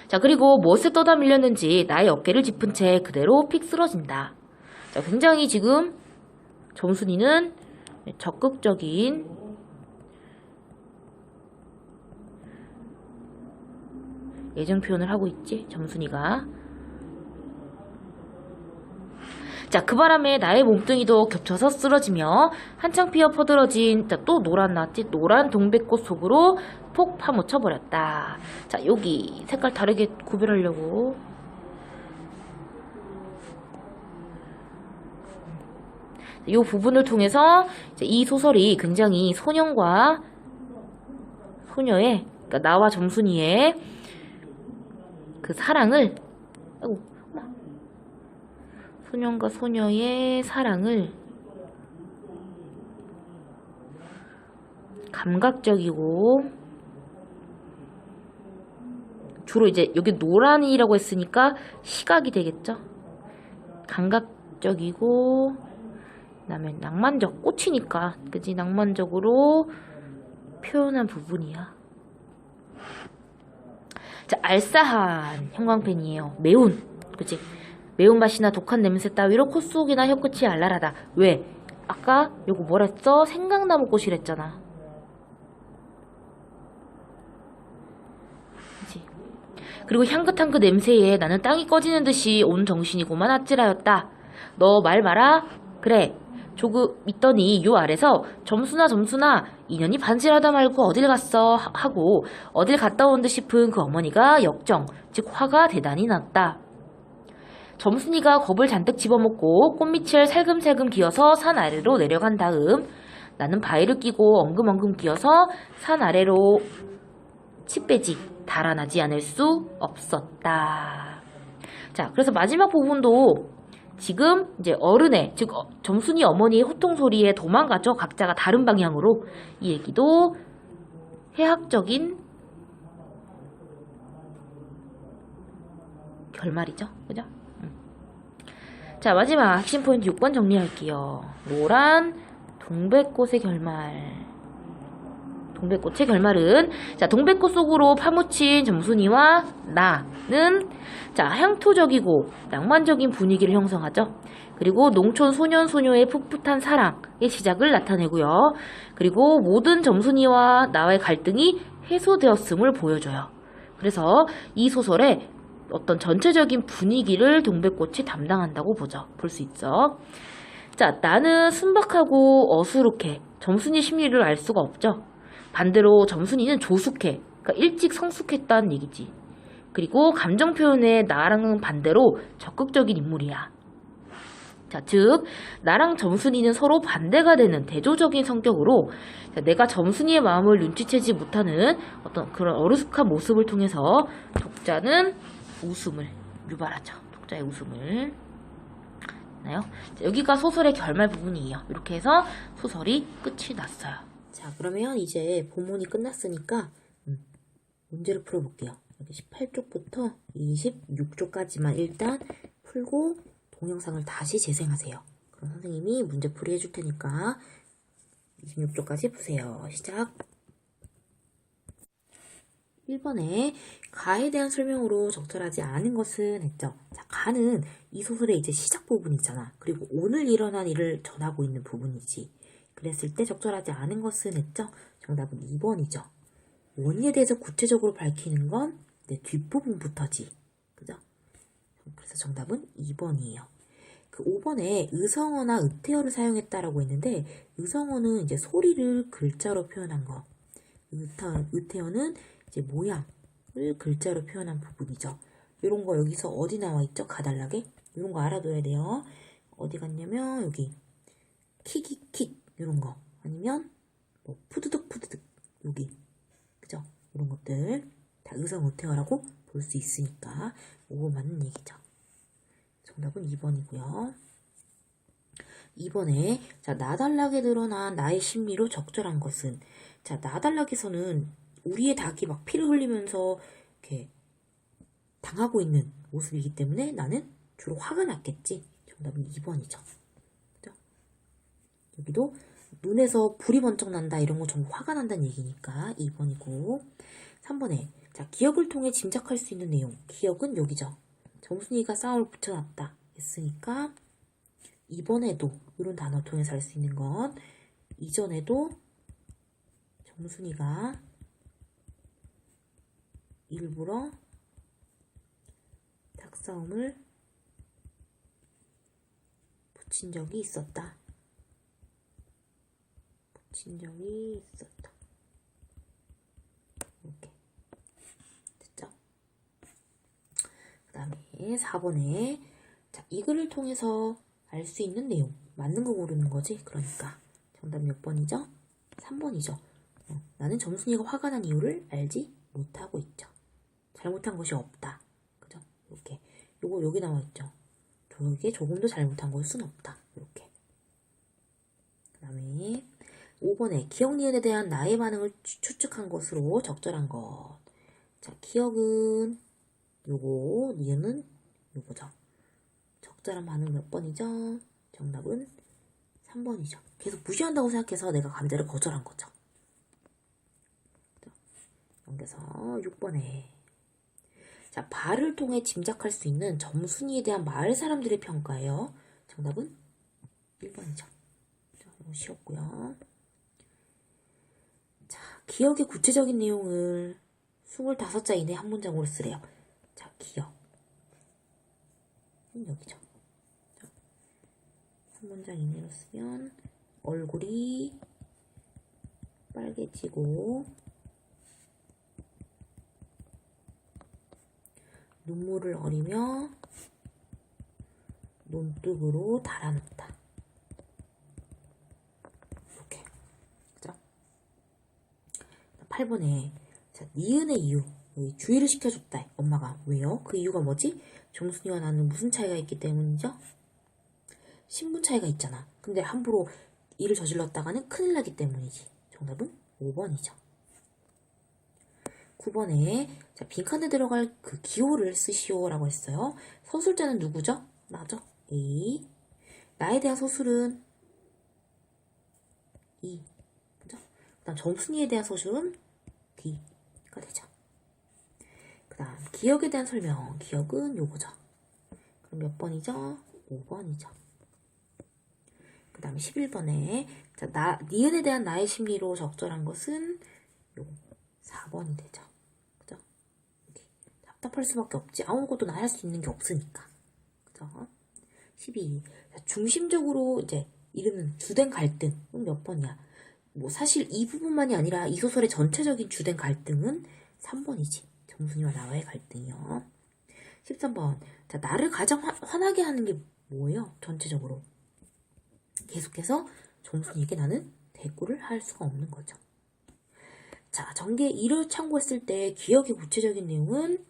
자, 그리고 무엇에 떠다 밀렸는지 나의 어깨를 짚은 채 그대로 픽 쓰러진다. 자, 굉장히 지금 점순이는 적극적인 애정 표현을 하고 있지, 점순이가. 자, 그 바람에 나의 몸뚱이도 겹쳐서 쓰러지며 한창 피어 퍼들어진 또 노란 동백꽃 속으로 폭 파묻혀 버렸다. 자, 여기 색깔 다르게 구별하려고 이 부분을 통해서 이 소설이 굉장히 소년과 소녀의, 그러니까 나와 점순이의 그 사랑을, 소년과 소녀의 사랑을 감각적이고, 주로 이제 여기 노란이라고 했으니까 시각이 되겠죠. 감각적이고, 그다음에 낭만적, 꽃이니까 그지, 낭만적으로 표현한 부분이야. 자, 알싸한 형광펜이에요. 매운, 그치? 매운맛이나 독한 냄새 따위로 코 속이나 혀끝이 알랄하다. 왜? 아까 요거 뭐라 했어? 생강나무 꽃이랬잖아. 그치? 그리고 향긋한 그 냄새에 나는 땅이 꺼지는 듯이 온 정신이 고만 아찔하였다. 너 말 마라? 그래. 조금 있더니 요 아래서 점순아 인연이 반질하다 말고 어딜 갔어 하고 어딜 갔다 온 듯 싶은 그 어머니가 역정, 즉 화가 대단히 났다. 점순이가 겁을 잔뜩 집어먹고 꽃밑을 살금살금 기어서 산 아래로 내려간 다음 나는 바위를 끼고 엉금엉금 기어서 산 아래로 치빼지 달아나지 않을 수 없었다. 자, 그래서 마지막 부분도 지금 이제 어른의, 즉 점순이 어머니의 호통 소리에 도망가죠. 각자가 다른 방향으로. 이 얘기도 해학적인 결말이죠. 그죠? 자, 마지막 핵심 포인트 6번 정리할게요. 노란 동백꽃의 결말. 동백꽃의 결말은, 자, 동백꽃 속으로 파묻힌 점순이와 나는, 자, 향토적이고 낭만적인 분위기를 형성하죠. 그리고 농촌 소년 소녀의 풋풋한 사랑의 시작을 나타내고요. 그리고 모든 점순이와 나의 갈등이 해소되었음을 보여줘요. 그래서 이 소설의 어떤 전체적인 분위기를 동백꽃이 담당한다고 볼 수 있죠. 자, 나는 순박하고 어수룩해. 점순이 심리를 알 수가 없죠. 반대로 점순이는 조숙해. 그러니까 일찍 성숙했다는 얘기지. 그리고 감정 표현에 나랑은 반대로 적극적인 인물이야. 자, 즉 나랑 점순이는 서로 반대가 되는 대조적인 성격으로, 자, 내가 점순이의 마음을 눈치채지 못하는 어떤 그런 어리숙한 모습을 통해서 독자는 웃음을 유발하죠. 독자의 웃음을. 나요? 자, 여기가 소설의 결말 부분이에요. 이렇게 해서 소설이 끝이 났어요. 자, 그러면 이제 본문이 끝났으니까 문제를 풀어볼게요. 여기 18쪽부터 26쪽까지만 일단 풀고 동영상을 다시 재생하세요. 그럼 선생님이 문제풀이 해줄 테니까 26쪽까지 푸세요. 시작! 1번에 가에 대한 설명으로 적절하지 않은 것은 했죠. 자, 가는 이 소설의 이제 시작 부분이잖아. 그리고 오늘 일어난 일을 전하고 있는 부분이지. 그랬을 때 적절하지 않은 것은 했죠. 정답은 2번이죠. 원인에 대해서 구체적으로 밝히는 건 뒷부분부터지. 그죠? 그래서 정답은 2번이에요. 그 5번에 의성어나 의태어를 사용했다라고 했는데, 의성어는 이제 소리를 글자로 표현한 거. 의태어는 이제 모양을 글자로 표현한 부분이죠. 이런 거 여기서 어디 나와 있죠? 가달라게? 이런 거 알아둬야 돼요. 어디 갔냐면 여기 킥킥킥 이런 거, 아니면 뭐 푸드득 여기, 그죠? 이런 것들 다 의성 의태어라고 볼 수 있으니까 5번 맞는 얘기죠. 정답은 2번이고요. 2번에 자, 나달라게 드러난 나의 심리로 적절한 것은 자, 나달락에서는 우리의 닭이 막 피를 흘리면서 이렇게 당하고 있는 모습이기 때문에 나는 주로 화가 났겠지. 정답은 2번이죠. 그죠? 여기도 눈에서 불이 번쩍 난다 이런 거 전부 화가 난다는 얘기니까 2번이고 3번에 자, 기억을 통해 짐작할 수 있는 내용. 기억은 여기죠. 정순이가 싸움을 붙여놨다 했으니까 이번에도 이런 단어 통해서 알 수 있는 건 이전에도 정순이가 일부러 닭싸움을 붙인 적이 있었다. 붙인 적이 있었다. 이렇게 됐죠? 그 다음에 4번에 자, 이 글을 통해서 알 수 있는 내용 맞는 거 고르는 거지. 그러니까 정답 몇 번이죠? 3번이죠. 나는 정순이가 화가 난 이유를 알지 못하고 있죠. 잘못한 것이 없다. 그죠? 이렇게 요거 여기 나와 있죠. 저게 조금도 잘못한 걸 순 없다. 이렇게. 그다음에 5번에 기억 니은에 대한 나의 반응을 추측한 것으로 적절한 것. 자, 기억은 요거, 니은은 요거죠. 적절한 반응 몇 번이죠? 정답은 3번이죠. 계속 무시한다고 생각해서 내가 감자를 거절한 거죠. 넘겨서 6번에 자, 발을 통해 짐작할 수 있는 점순이에 대한 마을 사람들의 평가예요. 정답은 1번이죠. 자, 너무 쉬웠고요. 자, 기억의 구체적인 내용을 25자 이내 한 문장으로 쓰래요. 자, 기억. 여기죠. 자, 한 문장 이내로 쓰면 얼굴이 빨개지고 눈물을 어리며 논둑으로 달아났다. 이렇게. 그죠? 8번에 자, 니은의 이유. 여기 주의를 시켜줬다. 엄마가. 왜요? 그 이유가 뭐지? 정순이와 나는 무슨 차이가 있기 때문이죠? 신분 차이가 있잖아. 근데 함부로 일을 저질렀다가는 큰일 나기 때문이지. 정답은 5번이죠. 9번에 자, 빈칸에 들어갈 그 기호를 쓰시오라고 했어요. 서술자는 누구죠? 나죠. A. 나에 대한 서술은 E. 그죠? 그 다음 정순이에 대한 서술은 D가 되죠. 그 다음 기억에 대한 설명. 기억은 요거죠. 그럼 몇 번이죠? 5번이죠. 그 다음에 11번에 자, 니은에 대한 나의 심리로 적절한 것은 요 4번이 되죠. 그죠? 답답할 수밖에 없지. 아무것도 나 할 수 있는 게 없으니까. 그죠? 12. 자, 중심적으로 이제 이르는 주된 갈등은 몇 번이야? 뭐 사실 이 부분만이 아니라 이 소설의 전체적인 주된 갈등은 3번이지. 정순이와 나와의 갈등이요. 13번. 자, 나를 가장 화나게 하는 게 뭐예요? 전체적으로. 계속해서 정순이에게 나는 대꾸를 할 수가 없는 거죠. 자, 전개 1을 참고했을 때 기억의 구체적인 내용은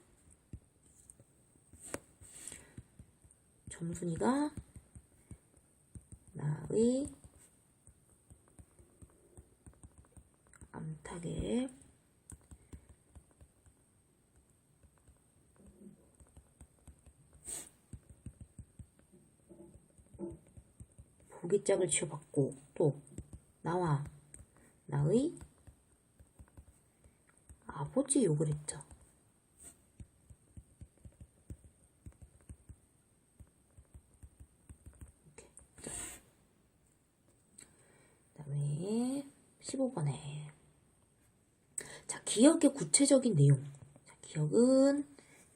정순이가 나의 암탉에 보기짝을 지어받고 또 나와 나의 아버지 욕을 했죠. 이렇게. 그 다음에 15번에 자, 기억의 구체적인 내용. 자, 기억은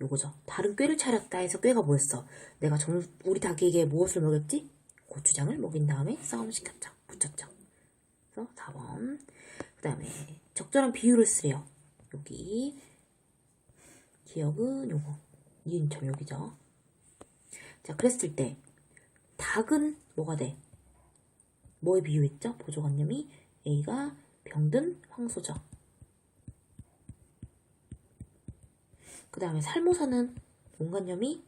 요거죠. 다른 꾀를 차렸다 해서 꾀가 뭐였어? 내가 우리 닭에게 무엇을 먹였지? 고추장을 먹인 다음에 싸움을 시켰죠. 붙였죠. 그래서 4번. 그 다음에 적절한 비유를 쓰래요. 여기 기억은 요거 니은처럼 여기죠. 자, 그랬을 때 닭은 뭐가 돼? 뭐에 비유했죠? 보조관념이 A가 병든 황소죠. 그 다음에 살모사는 온관념이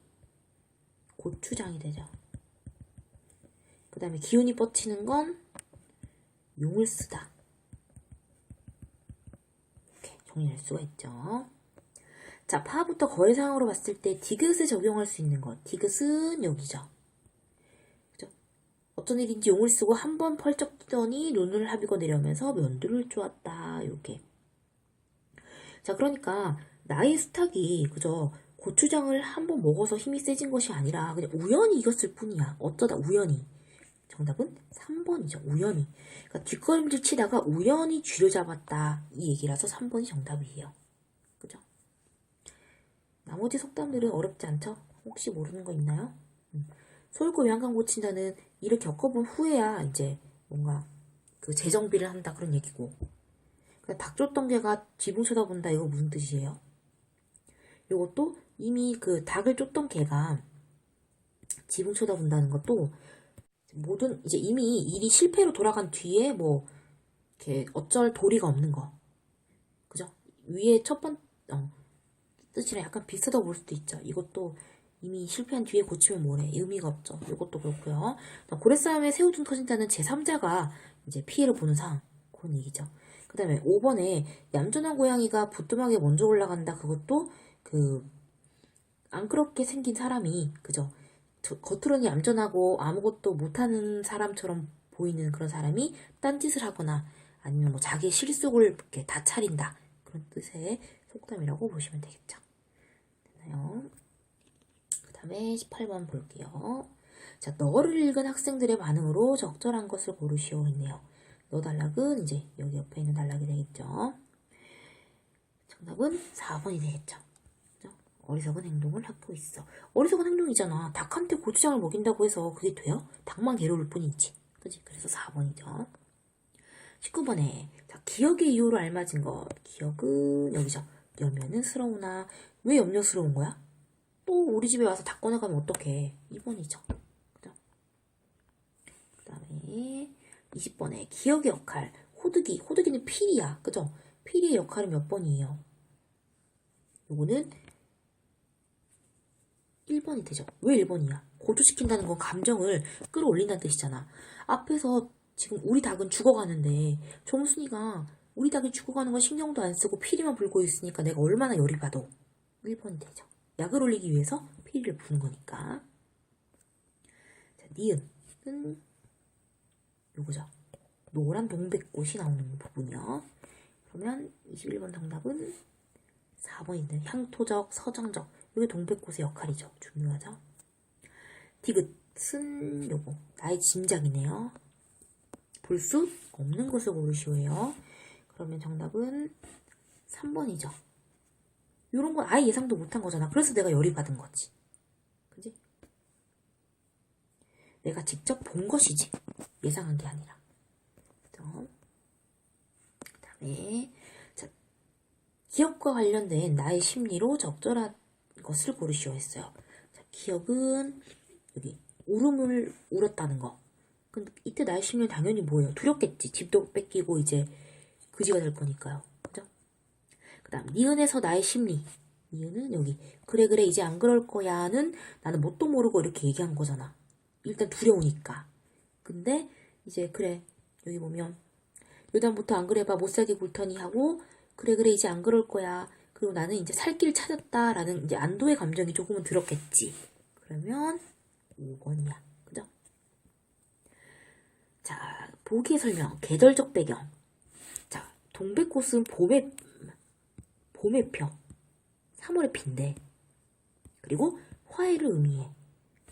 고추장이 되죠. 그 다음에 기운이 뻗치는 건 용을 쓰다. 이렇게 정리할 수가 있죠. 자, 파부터 거래상으로 봤을 때 디귿에 적용할 수 있는 것. 디귿은 여기죠. 그죠? 어떤 일인지 용을 쓰고 한 번 펄쩍 뛰더니 눈을 합이고 내려오면서 면도를 쪼았다. 이렇게. 자, 그러니까 나의 수탉이 그저 고추장을 한 번 먹어서 힘이 세진 것이 아니라 그냥 우연히 이겼을 뿐이야. 어쩌다 우연히. 정답은 3번이죠. 우연히. 그러니까 뒷걸음질 치다가 우연히 쥐를 잡았다. 이 얘기라서 3번이 정답이에요. 그죠? 나머지 속담들은 어렵지 않죠? 혹시 모르는 거 있나요? 소잃고 외양간 고친다는 일을 겪어본 후에야 이제 뭔가 그 재정비를 한다 그런 얘기고. 닭 쫓던 개가 지붕 쳐다본다 이거 무슨 뜻이에요? 이것도 이미 그 닭을 쫓던 개가 지붕 쳐다본다는 것도 모든 이제 이미 일이 실패로 돌아간 뒤에 뭐 이렇게 어쩔 도리가 없는 거. 그죠? 위에 첫 번 뜻이랑 약간 비슷하다고 볼 수도 있죠. 이것도 이미 실패한 뒤에 고치면 뭐래. 의미가 없죠. 이것도 그렇고요. 고래싸움에 새우등 터진다는 제3자가 이제 피해를 보는 상황. 그런 얘기죠. 그 다음에 5번에 얌전한 고양이가 부뚜막에 먼저 올라간다. 그것도 안 그렇게 생긴 사람이, 그죠? 겉으로는 얌전하고 아무것도 못하는 사람처럼 보이는 그런 사람이 딴짓을 하거나 아니면 뭐 자기의 실속을 이렇게 다 차린다. 그런 뜻의 속담이라고 보시면 되겠죠. 됐나요? 그 다음에 18번 볼게요. 자, 너를 읽은 학생들의 반응으로 적절한 것을 고르시오 했네요. 너 단락은 이제 여기 옆에 있는 단락이 되겠죠. 정답은 4번이 되겠죠. 그죠? 어리석은 행동을 하고 있어. 어리석은 행동이잖아. 닭한테 고추장을 먹인다고 해서 그게 돼요? 닭만 괴로울 뿐이지. 그지? 그래서 4번이죠. 19번에 자, 기억의 이유로 알맞은 것. 기억은 여기죠. 염려스러우나 왜 염려스러운 거야? 또 우리 집에 와서 닭 꺼내가면 어떡해. 2번이죠. 그죠? 그 다음에 20번에 기억의 역할. 호두기. 호두기는 필이야. 그죠? 필의 역할은 몇 번이에요? 요거는 1번이 되죠. 왜 1번이야? 고조시킨다는 건 감정을 끌어올린다는 뜻이잖아. 앞에서 지금 우리 닭은 죽어가는데 정순이가 우리 닭이 죽어가는 건 신경도 안 쓰고 피리만 불고 있으니까 내가 얼마나 열이 받아. 1번이 되죠. 약을 올리기 위해서 피리를 부는 거니까. 자, 니은은 요거죠. 노란 동백꽃이 나오는 부분이요. 그러면 21번 정답은 4번인데 향토적, 서정적. 이게 동백꽃의 역할이죠. 중요하죠. 디귿은 요거 나의 짐작이네요. 볼 수 없는 것을 고르시오예요. 그러면 정답은 3번이죠. 이런 건 아예 예상도 못한 거잖아. 그래서 내가 열이 받은 거지. 그지? 내가 직접 본 것이지. 예상한 게 아니라. 그죠? 그 다음에 자, 기억과 관련된 나의 심리로 적절한 것을 고르시오 했어요. 자, 기억은 여기 울음을 울었다는 거. 근데 이때 나의 심리는 당연히 뭐예요? 두렵겠지. 집도 뺏기고 이제 그지가 될 거니까요. 그죠? 그 다음 니은에서 나의 심리. 니은은 여기 그래 이제 안 그럴 거야는 나는 뭣도 모르고 이렇게 얘기한 거잖아. 일단 두려우니까. 근데 이제 그래 여기 보면 요단부터 안 그래봐 못살게 굴 터니 하고 그래 이제 안 그럴 거야. 그리고 나는 이제 살 길 찾았다라는 이제 안도의 감정이 조금은 들었겠지. 그러면 5번이야. 그죠? 자, 보기의 설명. 계절적 배경. 자, 동백꽃은 봄의 펴. 3월에 핀데. 그리고 화해를 의미해.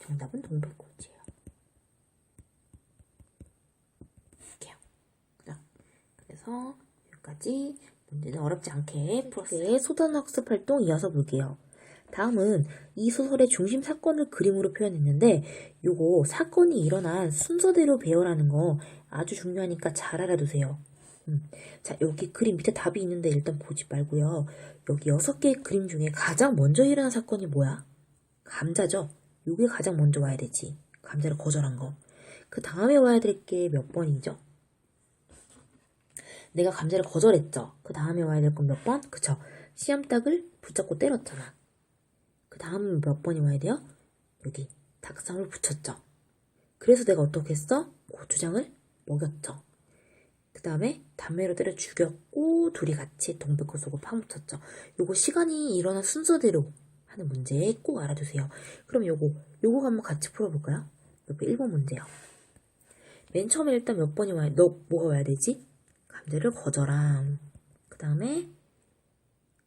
정답은 동백꽃이에요. 이렇게요. 그죠? 그래서 여기까지 문제는 어렵지 않게 풀었어요. 소단학습 활동 이어서 볼게요. 다음은 이 소설의 중심 사건을 그림으로 표현했는데 요거 사건이 일어난 순서대로 배열하는 거 아주 중요하니까 잘 알아두세요. 자, 여기 그림 밑에 답이 있는데 일단 보지 말고요. 여기 6개의 그림 중에 가장 먼저 일어난 사건이 뭐야? 감자죠? 요게 가장 먼저 와야 되지. 감자를 거절한 거. 그 다음에 와야 될 게 몇 번이죠? 내가 감자를 거절했죠. 그 다음에 와야 될 건 몇 번? 그쵸. 씨암탉을 붙잡고 때렸잖아. 그 다음 몇 번이 와야 돼요? 여기 닭상을 붙였죠. 그래서 내가 어떻게 했어? 고추장을 먹였죠. 그 다음에 담배로 때려 죽였고 둘이 같이 동백꽃 속을 파묻혔죠. 요거 시간이 일어난 순서대로 하는 문제 꼭 알아두세요. 그럼 요거 한번 같이 풀어볼까요? 요거 1번 문제요. 맨 처음에 일단 몇 번이 와야, 너 뭐가 와야 되지? 감자를 거져라. 그 다음에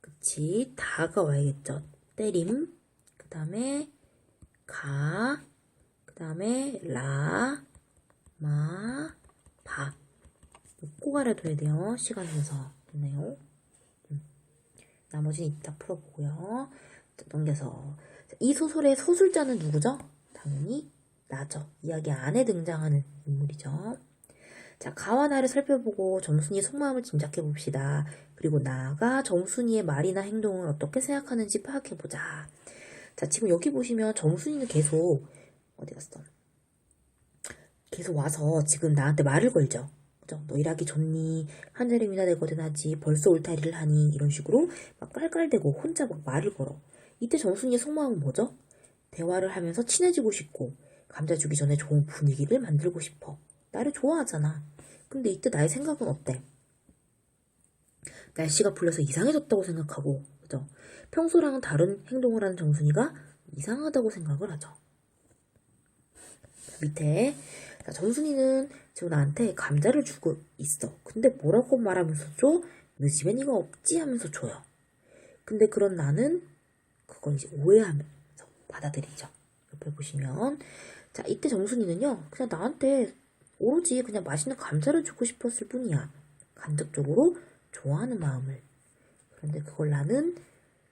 그치, 다가 와야겠죠. 때림. 그 다음에 가. 그 다음에 라, 마, 바. 꼭 알아둬야 돼요. 시간 순서. 됐나요? 나머지는 이따 풀어보고요. 자, 넘겨서. 자, 이 소설의 소술자는 누구죠? 당연히 나죠. 이야기 안에 등장하는 인물이죠. 자, 가와 나를 살펴보고 정순이의 속마음을 짐작해 봅시다. 그리고 나가 정순이의 말이나 행동을 어떻게 생각하는지 파악해 보자. 자, 지금 여기 보시면 정순이는 계속 어디 갔어? 계속 와서 지금 나한테 말을 걸죠. 그죠? 너 일하기 좋니? 한 자리미나 되거든 하지. 벌써 울타리를 하니? 이런 식으로 막 깔깔대고 혼자 막 말을 걸어. 이때 정순이의 속마음은 뭐죠? 대화를 하면서 친해지고 싶고 감자 주기 전에 좋은 분위기를 만들고 싶어. 나를 좋아하잖아. 근데 이때 나의 생각은 어때? 날씨가 풀려서 이상해졌다고 생각하고, 그죠? 평소랑은 다른 행동을 하는 정순이가 이상하다고 생각을 하죠. 밑에 자, 정순이는 지금 나한테 감자를 주고 있어. 근데 뭐라고 말하면서 줘? 늦으면 이거 없지 하면서 줘요. 근데 그런 나는 그걸 이제 오해하면서 받아들이죠. 옆에 보시면 자, 이때 정순이는요, 그냥 나한테 오로지 그냥 맛있는 감자를 주고 싶었을 뿐이야. 간접적으로 좋아하는 마음을. 그런데 그걸 나는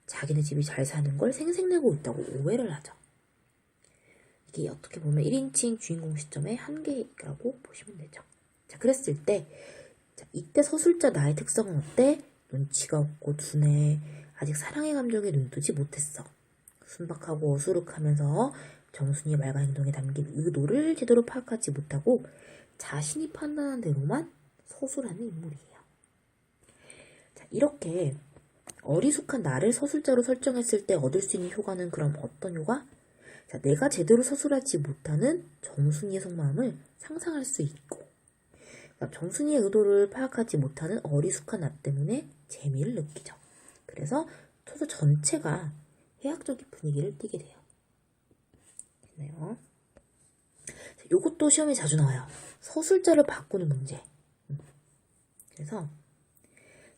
자기네 집이 잘 사는 걸 생색내고 있다고 오해를 하죠. 이게 어떻게 보면 1인칭 주인공 시점의 한계라고 보시면 되죠. 자, 그랬을 때, 자, 이때 서술자 나의 특성은 어때? 눈치가 없고 둔해. 아직 사랑의 감정에 눈뜨지 못했어. 순박하고 어수룩하면서 정순이의 말과 행동에 담긴 의도를 제대로 파악하지 못하고 자신이 판단한 대로만 서술하는 인물이에요. 자, 이렇게 어리숙한 나를 서술자로 설정했을 때 얻을 수 있는 효과는 그럼 어떤 효과? 자, 내가 제대로 서술하지 못하는 정순이의 속마음을 상상할 수 있고, 그러니까 정순이의 의도를 파악하지 못하는 어리숙한 나 때문에 재미를 느끼죠. 그래서 소설 전체가 해학적인 분위기를 띠게 돼요. 됐나요? 자, 요것도 시험에 자주 나와요. 서술자를 바꾸는 문제. 그래서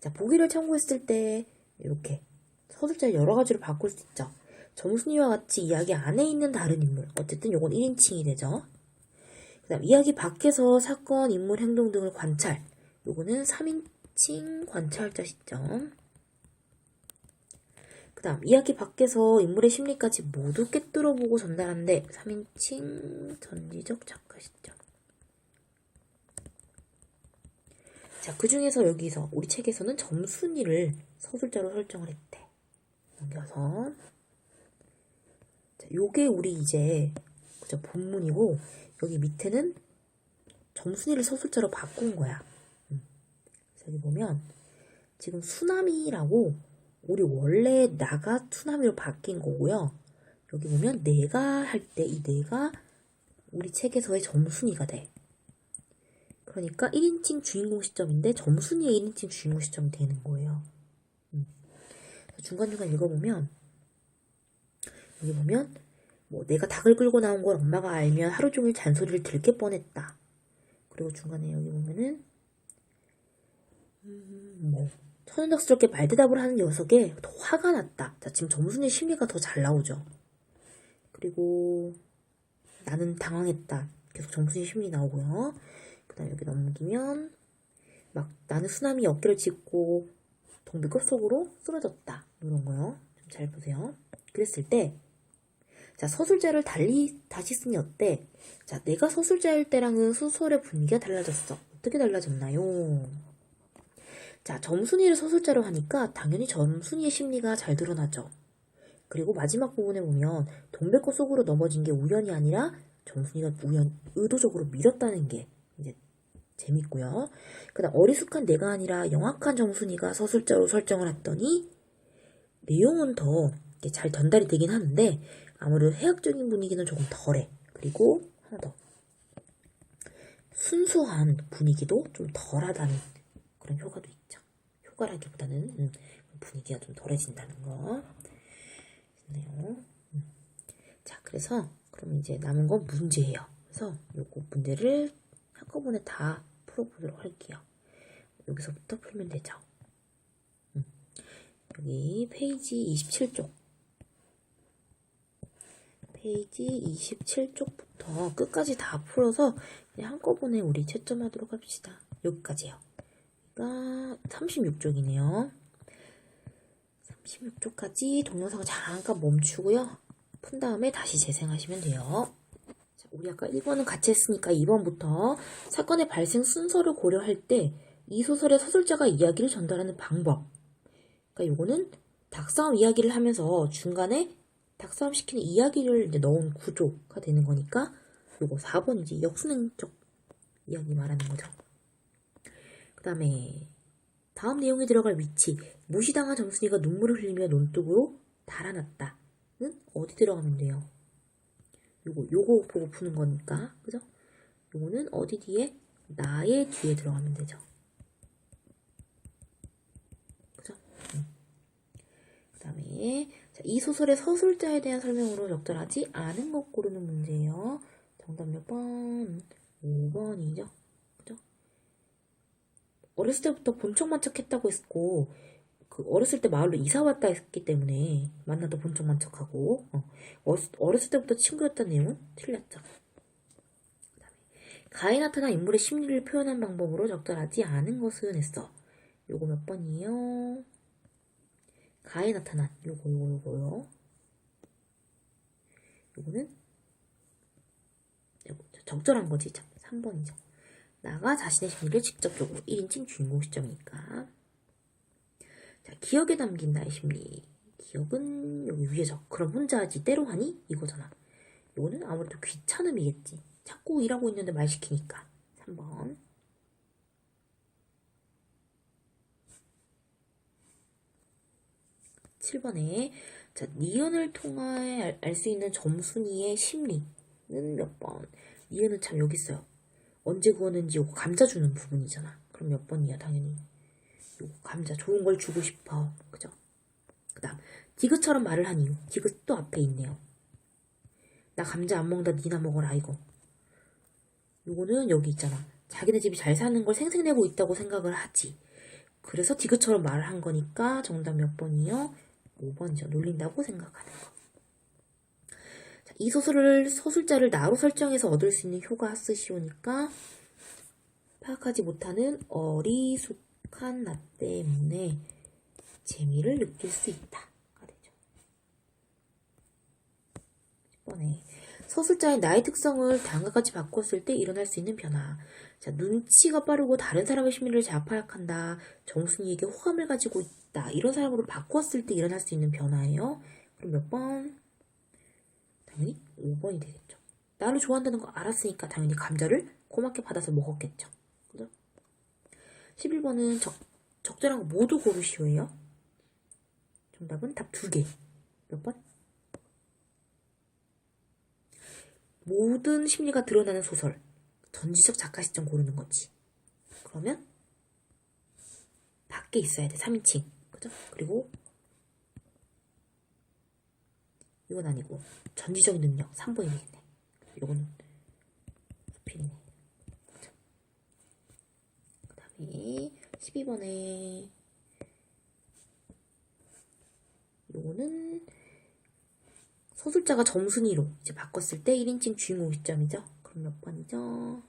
자, 보기를 참고했을 때 이렇게 서술자를 여러 가지로 바꿀 수 있죠. 정순이와 같이 이야기 안에 있는 다른 인물. 어쨌든 요건 1인칭이 되죠. 그 다음 이야기 밖에서 사건, 인물, 행동 등을 관찰. 요거는 3인칭 관찰자 시점. 그 다음 이야기 밖에서 인물의 심리까지 모두 꿰뚫어보고 전달한데 3인칭 전지적 작가 시점. 자, 그 중에서 여기서 우리 책에서는 정순이를 서술자로 설정을 했대. 넘겨서 자, 요게 우리 이제 그죠, 본문이고 여기 밑에는 정순이를 서술자로 바꾼 거야. 그래서 여기 보면 지금 수남이라고 우리 원래 나가 수남이로 바뀐 거고요. 여기 보면 내가 할 때 이 내가 우리 책에서의 정순이가 돼. 그러니까 1인칭 주인공 시점인데 정순이의 1인칭 주인공 시점이 되는 거예요. 중간중간 읽어보면 여기 보면 뭐 내가 닭을 끌고 나온 걸 엄마가 알면 하루 종일 잔소리를 들게 뻔했다. 그리고 중간에 여기 보면은 뭐 천연덕스럽게 말대답을 하는 녀석에 더 화가 났다. 자, 지금 정순이의 심리가 더 잘 나오죠. 그리고 나는 당황했다. 계속 정순이 심리 나오고요. 그 다음 여기 넘기면 막 나는 수남이 어깨를 짚고 동백꽃 속으로 쓰러졌다. 이런 거요. 좀 잘 보세요. 그랬을 때 자, 서술자를 다시 쓰니 어때? 자, 내가 서술자일 때랑은 소설의 분위기가 달라졌어. 어떻게 달라졌나요? 자, 정순이를 서술자로 하니까 당연히 정순이의 심리가 잘 드러나죠. 그리고 마지막 부분에 보면 동백꽃 속으로 넘어진 게 우연이 아니라 정순이가 의도적으로 밀었다는 게 이제 재밌고요. 그다음 어리숙한 내가 아니라 영악한 정순이가 서술자로 설정을 했더니 내용은 더 잘 전달이 되긴 하는데 아무래도 해학적인 분위기는 조금 덜해. 그리고 하나 더. 순수한 분위기도 좀 덜하다는 그런 효과도 있죠. 효과라기보다는 분위기가 좀 덜해진다는 거. 있네요. 자, 그래서 그럼 이제 남은 건 문제예요. 그래서 요거 문제를 한꺼번에 다 풀어보도록 할게요. 여기서부터 풀면 되죠. 여기 페이지 27쪽. 페이지 27쪽부터 끝까지 다 풀어서 그냥 한꺼번에 우리 채점하도록 합시다. 여기까지요. 그러니까 36쪽이네요. 36쪽까지 동영상을 잠깐 멈추고요. 푼 다음에 다시 재생하시면 돼요. 자, 우리 아까 1번은 같이 했으니까 2번부터 사건의 발생 순서를 고려할 때 이 소설의 서술자가 이야기를 전달하는 방법. 그러니까 요거는 닭싸움 이야기를 하면서 중간에 닭싸움 시키는 이야기를 이제 넣은 구조가 되는 거니까 요거 4번이지. 역순행적 이야기 말하는 거죠. 그 다음에 다음 내용에 들어갈 위치. 무시당한 정순이가 눈물을 흘리며 논둑으로 달아났다는 어디 들어가면 돼요? 요거 보고 푸는 거니까. 그죠? 요거는 어디 뒤에? 나의 뒤에 들어가면 되죠. 그죠? 그 다음에 이 소설의 서술자에 대한 설명으로 적절하지 않은 것 고르는 문제예요. 정답 몇 번? 5번이죠. 그죠? 어렸을 때부터 본척만척했다고 했고 그 어렸을 때 마을로 이사 왔다 했기 때문에 만나도 본척만척하고 어렸을 때부터 친구였다는 내용은 틀렸죠. 그다음에 가에 나타난 인물의 심리를 표현한 방법으로 적절하지 않은 것은 했어. 요거 몇 번이에요? 가에 나타난 요거요. 요거는 적절한 거지. 3번이죠. 나가 자신의 심리를 직접적으로 1인칭 주인공 시점이니까. 자, 기억에 담긴 나의 심리. 기억은 여기 위에서. 그럼 혼자 하지 때로 하니? 이거잖아. 요거는 아무래도 귀찮음이겠지. 자꾸 일하고 있는데 말 시키니까. 3번. 7번에 자, 니은을 통해 알 수 있는 점순이의 심리는 몇 번? 니은은 참 여기 있어요. 언제 구웠는지 요거 감자 주는 부분이잖아. 그럼 몇 번이야 당연히. 요거 감자 좋은 걸 주고 싶어. 그죠? 그 다음 디귿처럼 말을 한 이유. 디귿 또 앞에 있네요. 나 감자 안 먹는다 니나 먹어라 이거. 요거는 여기 있잖아. 자기네 집이 잘 사는 걸 생색내고 있다고 생각을 하지. 그래서 디귿처럼 말을 한 거니까 정답 몇 번이요? 5번이죠. 놀린다고 생각하는 거. 자, 이 서술자를 나로 설정해서 얻을 수 있는 효가 쓰시오니까 파악하지 못하는 어리숙한 나 때문에 재미를 느낄 수 있다가 되죠. 10번에 서술자의 나의 특성을 다음과 같이 바꿨을 때 일어날 수 있는 변화. 자, 눈치가 빠르고 다른 사람의 심리를 잘 파악한다. 정순이에게 호감을 가지고 있다. 이런 사람으로 바꿨을 때 일어날 수 있는 변화예요. 그럼 몇 번? 당연히 5번이 되겠죠. 나를 좋아한다는 거 알았으니까 당연히 감자를 고맙게 받아서 먹었겠죠. 그죠? 11번은 적절한 거 모두 고르시오예요. 정답은 답 2개. 몇 번? 모든 심리가 드러나는 소설. 전지적 작가 시점 고르는 거지. 그러면 밖에 있어야 돼. 3인칭. 그죠? 그리고 이건 아니고 전지적인 능력 3번이 되겠네. 이거는 수필이네. 그죠? 그 다음에 12번에 요거는 서술자가 점순이로 이제 바꿨을 때 1인칭 주인공 시점이죠. 그럼 몇 번이죠?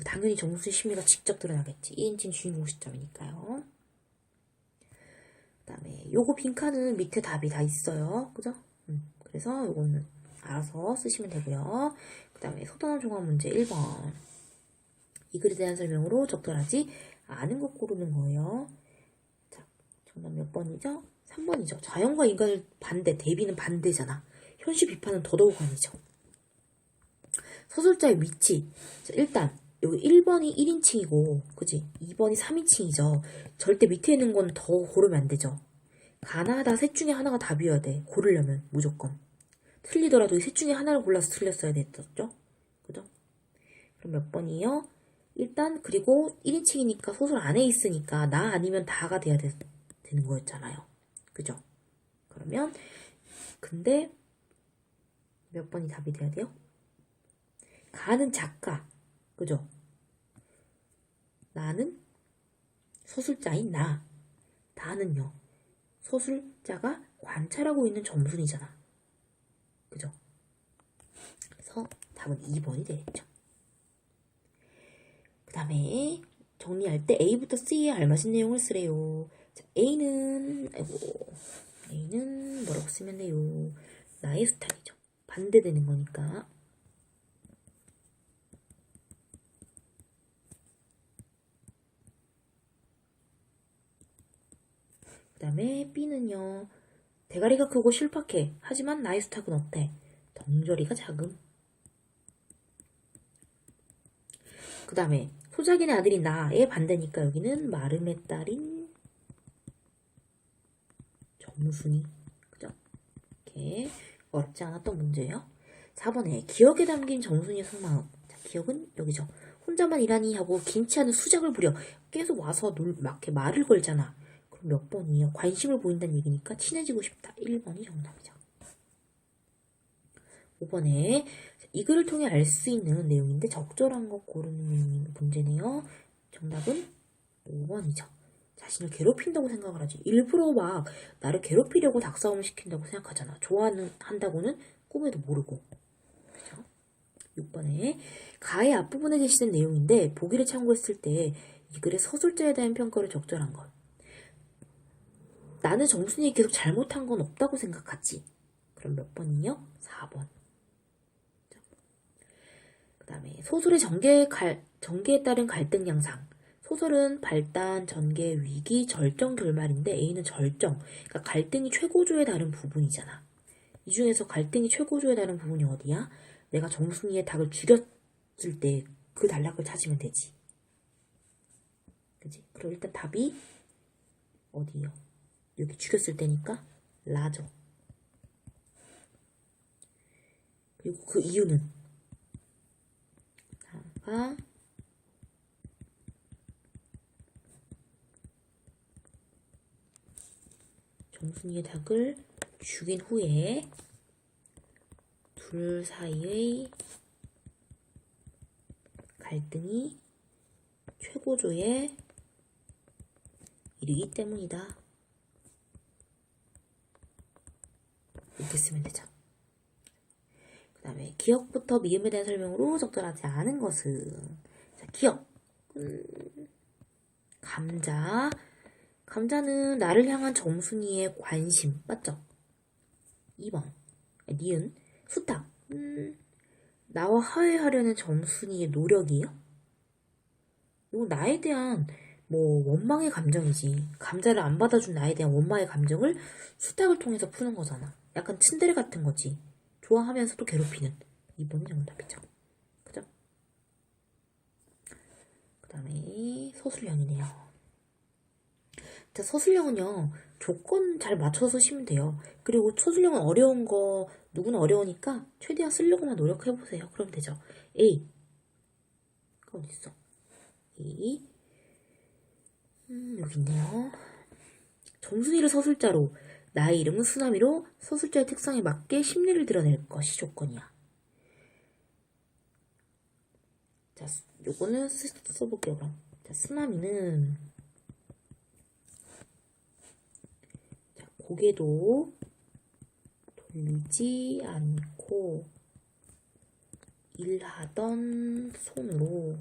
당연히 정순이 심리가 직접 드러나겠지. 1인칭 주인공 시점이니까요. 그 다음에 요거 빈칸은 밑에 답이 다 있어요. 그죠? 그래서 요거는 알아서 쓰시면 되고요. 그 다음에 소단원 종합 문제 1번. 이 글에 대한 설명으로 적절하지 않은 것 고르는 거예요. 자, 정답 몇 번이죠? 3번이죠. 자연과 인간을 반대, 대비는 반대잖아. 현실 비판은 더더욱 아니죠. 서술자의 위치. 자, 일단 여기 1번이 1인칭이고 그치? 2번이 3인칭이죠. 절대 밑에 있는 건 더 고르면 안 되죠. 가나다 셋 중에 하나가 답이어야 돼. 고르려면 무조건. 틀리더라도 이 셋 중에 하나를 골라서 틀렸어야 됐었죠. 그죠? 그럼 몇 번이에요? 일단 그리고 1인칭이니까 소설 안에 있으니까 나 아니면 다가 돼야 되는 거였잖아요. 그죠? 그러면 근데 몇 번이 답이 돼야 돼요? 가는 작가. 그죠? 나는 서술자인 나. 다는요. 서술자가 관찰하고 있는 점순이잖아. 그죠? 그래서 답은 2번이 되겠죠. 그 다음에 정리할 때 A부터 C에 알맞은 내용을 쓰래요. 자, A는 뭐라고 쓰면 돼요? 나의 스타일이죠. 반대되는 거니까. 그 다음에 B는요. 대가리가 크고 실팍해. 하지만 나의 스탁은 어때? 덩저리가 작음. 그 다음에 소작인의 아들인 나의 반대니까 여기는 마름의 딸인 정순이. 그죠? 이렇게 어렵지 않았던 문제예요. 4번에 기억에 담긴 정순이의 속마음. 자, 기억은 여기죠. 혼자만 일하니 하고 긴치 않은 수작을 부려 계속 와서 막 이렇게 말을 걸잖아. 그럼 몇 번이에요? 관심을 보인다는 얘기니까 친해지고 싶다. 1번이 정답이죠. 5번에 이 글을 통해 알 수 있는 내용인데 적절한 것 고르는 문제네요. 정답은 5번이죠. 자신을 괴롭힌다고 생각을 하지. 일부러 막 나를 괴롭히려고 닭싸움을 시킨다고 생각하잖아. 한다고는 꿈에도 모르고. 그죠? 6번에 가의 앞부분에 게시된 내용인데 보기를 참고했을 때 이 글의 서술자에 대한 평가를 적절한 것. 나는 정순이 계속 잘못한 건 없다고 생각하지. 그럼 몇 번이요? 4번. 그 다음에 소설의 전개에 따른 갈등 양상. 소설은 발단, 전개, 위기, 절정, 결말인데 A는 절정. 그러니까 갈등이 최고조에 다른 부분이잖아. 이 중에서 갈등이 최고조에 다른 부분이 어디야? 내가 정순이의 닭을 죽였을 때 그 단락을 찾으면 되지. 그치? 그럼 일단 답이 어디요? 여기 죽였을 때니까 라죠. 그리고 그 이유는 다가 정순이의 닭을 죽인 후에 둘 사이의 갈등이 최고조에 이르기 때문이다. 이렇게 쓰면 되죠. 그 다음에 기억부터 미음에 대한 설명으로 적절하지 않은 것은 자, 기억 감자 감자는 나를 향한 정순이의 관심 맞죠? 2번 니은 수탉 나와 화해하려는 정순이의 노력이요? 이거 나에 대한 원망의 감정이지. 감자를 안 받아준 나에 대한 원망의 감정을 수탉을 통해서 푸는 거잖아. 약간 츤데레 같은 거지. 좋아하면서도 괴롭히는. 2번이 정답이죠. 그죠? 그 다음에 서술형이네요. 자, 서술형은요. 조건 잘 맞춰서 쓰시면 돼요. 그리고 서술형은 어려운 거 누구나 어려우니까 최대한 쓰려고만 노력해보세요. 그럼 되죠. A 어딨어? A 여기 있네요. 정순이를 서술자로 나의 이름은 쓰나미로 서술자의 특성에 맞게 심리를 드러낼 것이 조건이야. 자, 요거는 써볼게요, 그럼. 자, 쓰나미는 자, 고개도 돌리지 않고 일하던 손으로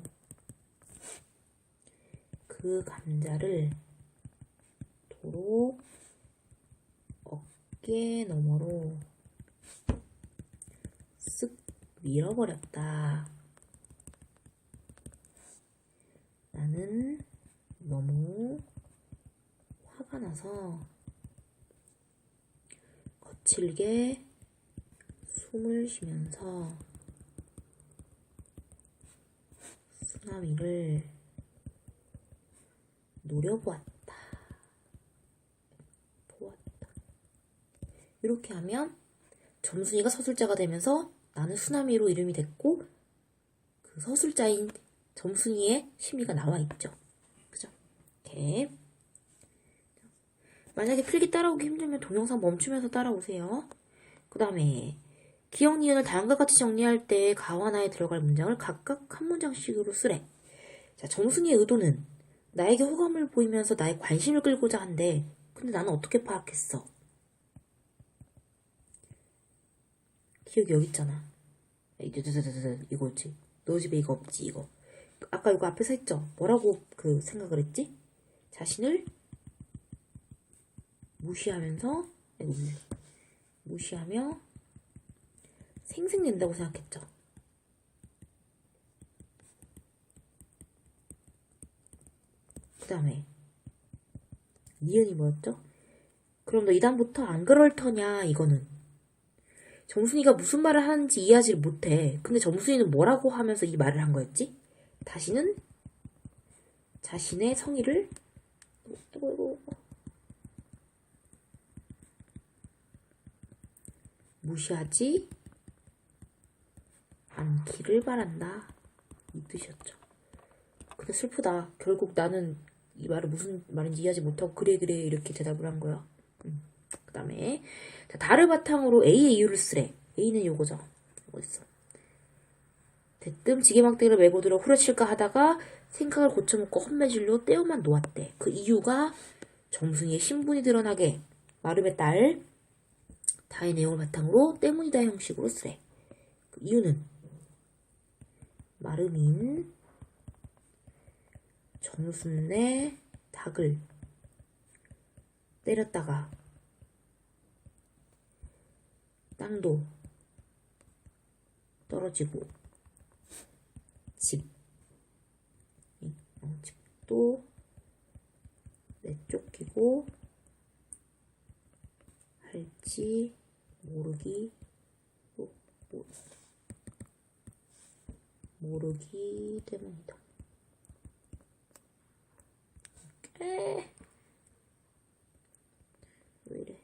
그 감자를 도로 어깨 너머로 쓱 밀어버렸다. 나는 너무 화가 나서 거칠게 숨을 쉬면서 쓰나미를 노려보았다. 이렇게 하면 점순이가 서술자가 되면서 나는 수나미로 이름이 됐고 그 서술자인 점순이의 심리가 나와 있죠. 그죠? 이렇게. 만약에 필기 따라오기 힘들면 동영상 멈추면서 따라오세요. 그 다음에 기억 니은을 다음과 같이 정리할 때 가와나에 들어갈 문장을 각각 한 문장씩으로 쓰래. 자, 점순이의 의도는 나에게 호감을 보이면서 나의 관심을 끌고자 한대. 근데 나는 어떻게 파악했어? 기억이 여기 있잖아. 이거지. 너 집에 이거 없지, 이거. 아까 이거 앞에 서 있죠? 뭐라고 그 생각을 했지? 자신을 무시하면서, 무시하며 생생낸다고 생각했죠. 그 다음에 니은이 뭐였죠? 그럼 너 이다음부터 안 그럴 터냐, 이거는. 정순이가 무슨 말을 하는지 이해하지를 못해. 근데 정순이는 뭐라고 하면서 이 말을 한 거였지? 다시는 자신의 성의를 무시하지 않기를 바란다. 이 뜻이었죠. 근데 슬프다. 결국 나는 이 말을 무슨 말인지 이해하지 못하고 그래 이렇게 대답을 한 거야. 그 다음에 다를 바탕으로 A의 이유를 쓰래. A는 요거죠. 이거 있어. 대뜸 지게막대기를 메고 들어 후려칠까 하다가 생각을 고쳐먹고 헛매질로 떼어만 놓았대. 그 이유가 정순이의 신분이 드러나게 마름의 딸 다의 내용을 바탕으로 때문이다 형식으로 쓰래. 그 이유는 마름인 정순의 닭을 때렸다가 땅도 떨어지고 집도 내쫓기고 할지 모르기 때문이다. 왜 이래?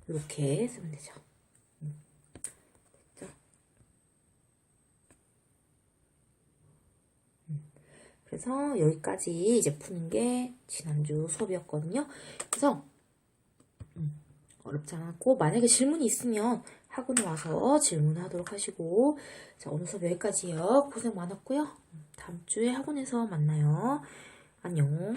이렇게 쓰면 되죠. 됐죠? 그래서 여기까지 이제 푸는 게 지난주 수업이었거든요. 그래서 어렵지 않았고 만약에 질문이 있으면 학원에 와서 질문하도록 하시고 자 오늘 수업 여기까지요. 고생 많았고요. 다음 주에 학원에서 만나요. 안녕.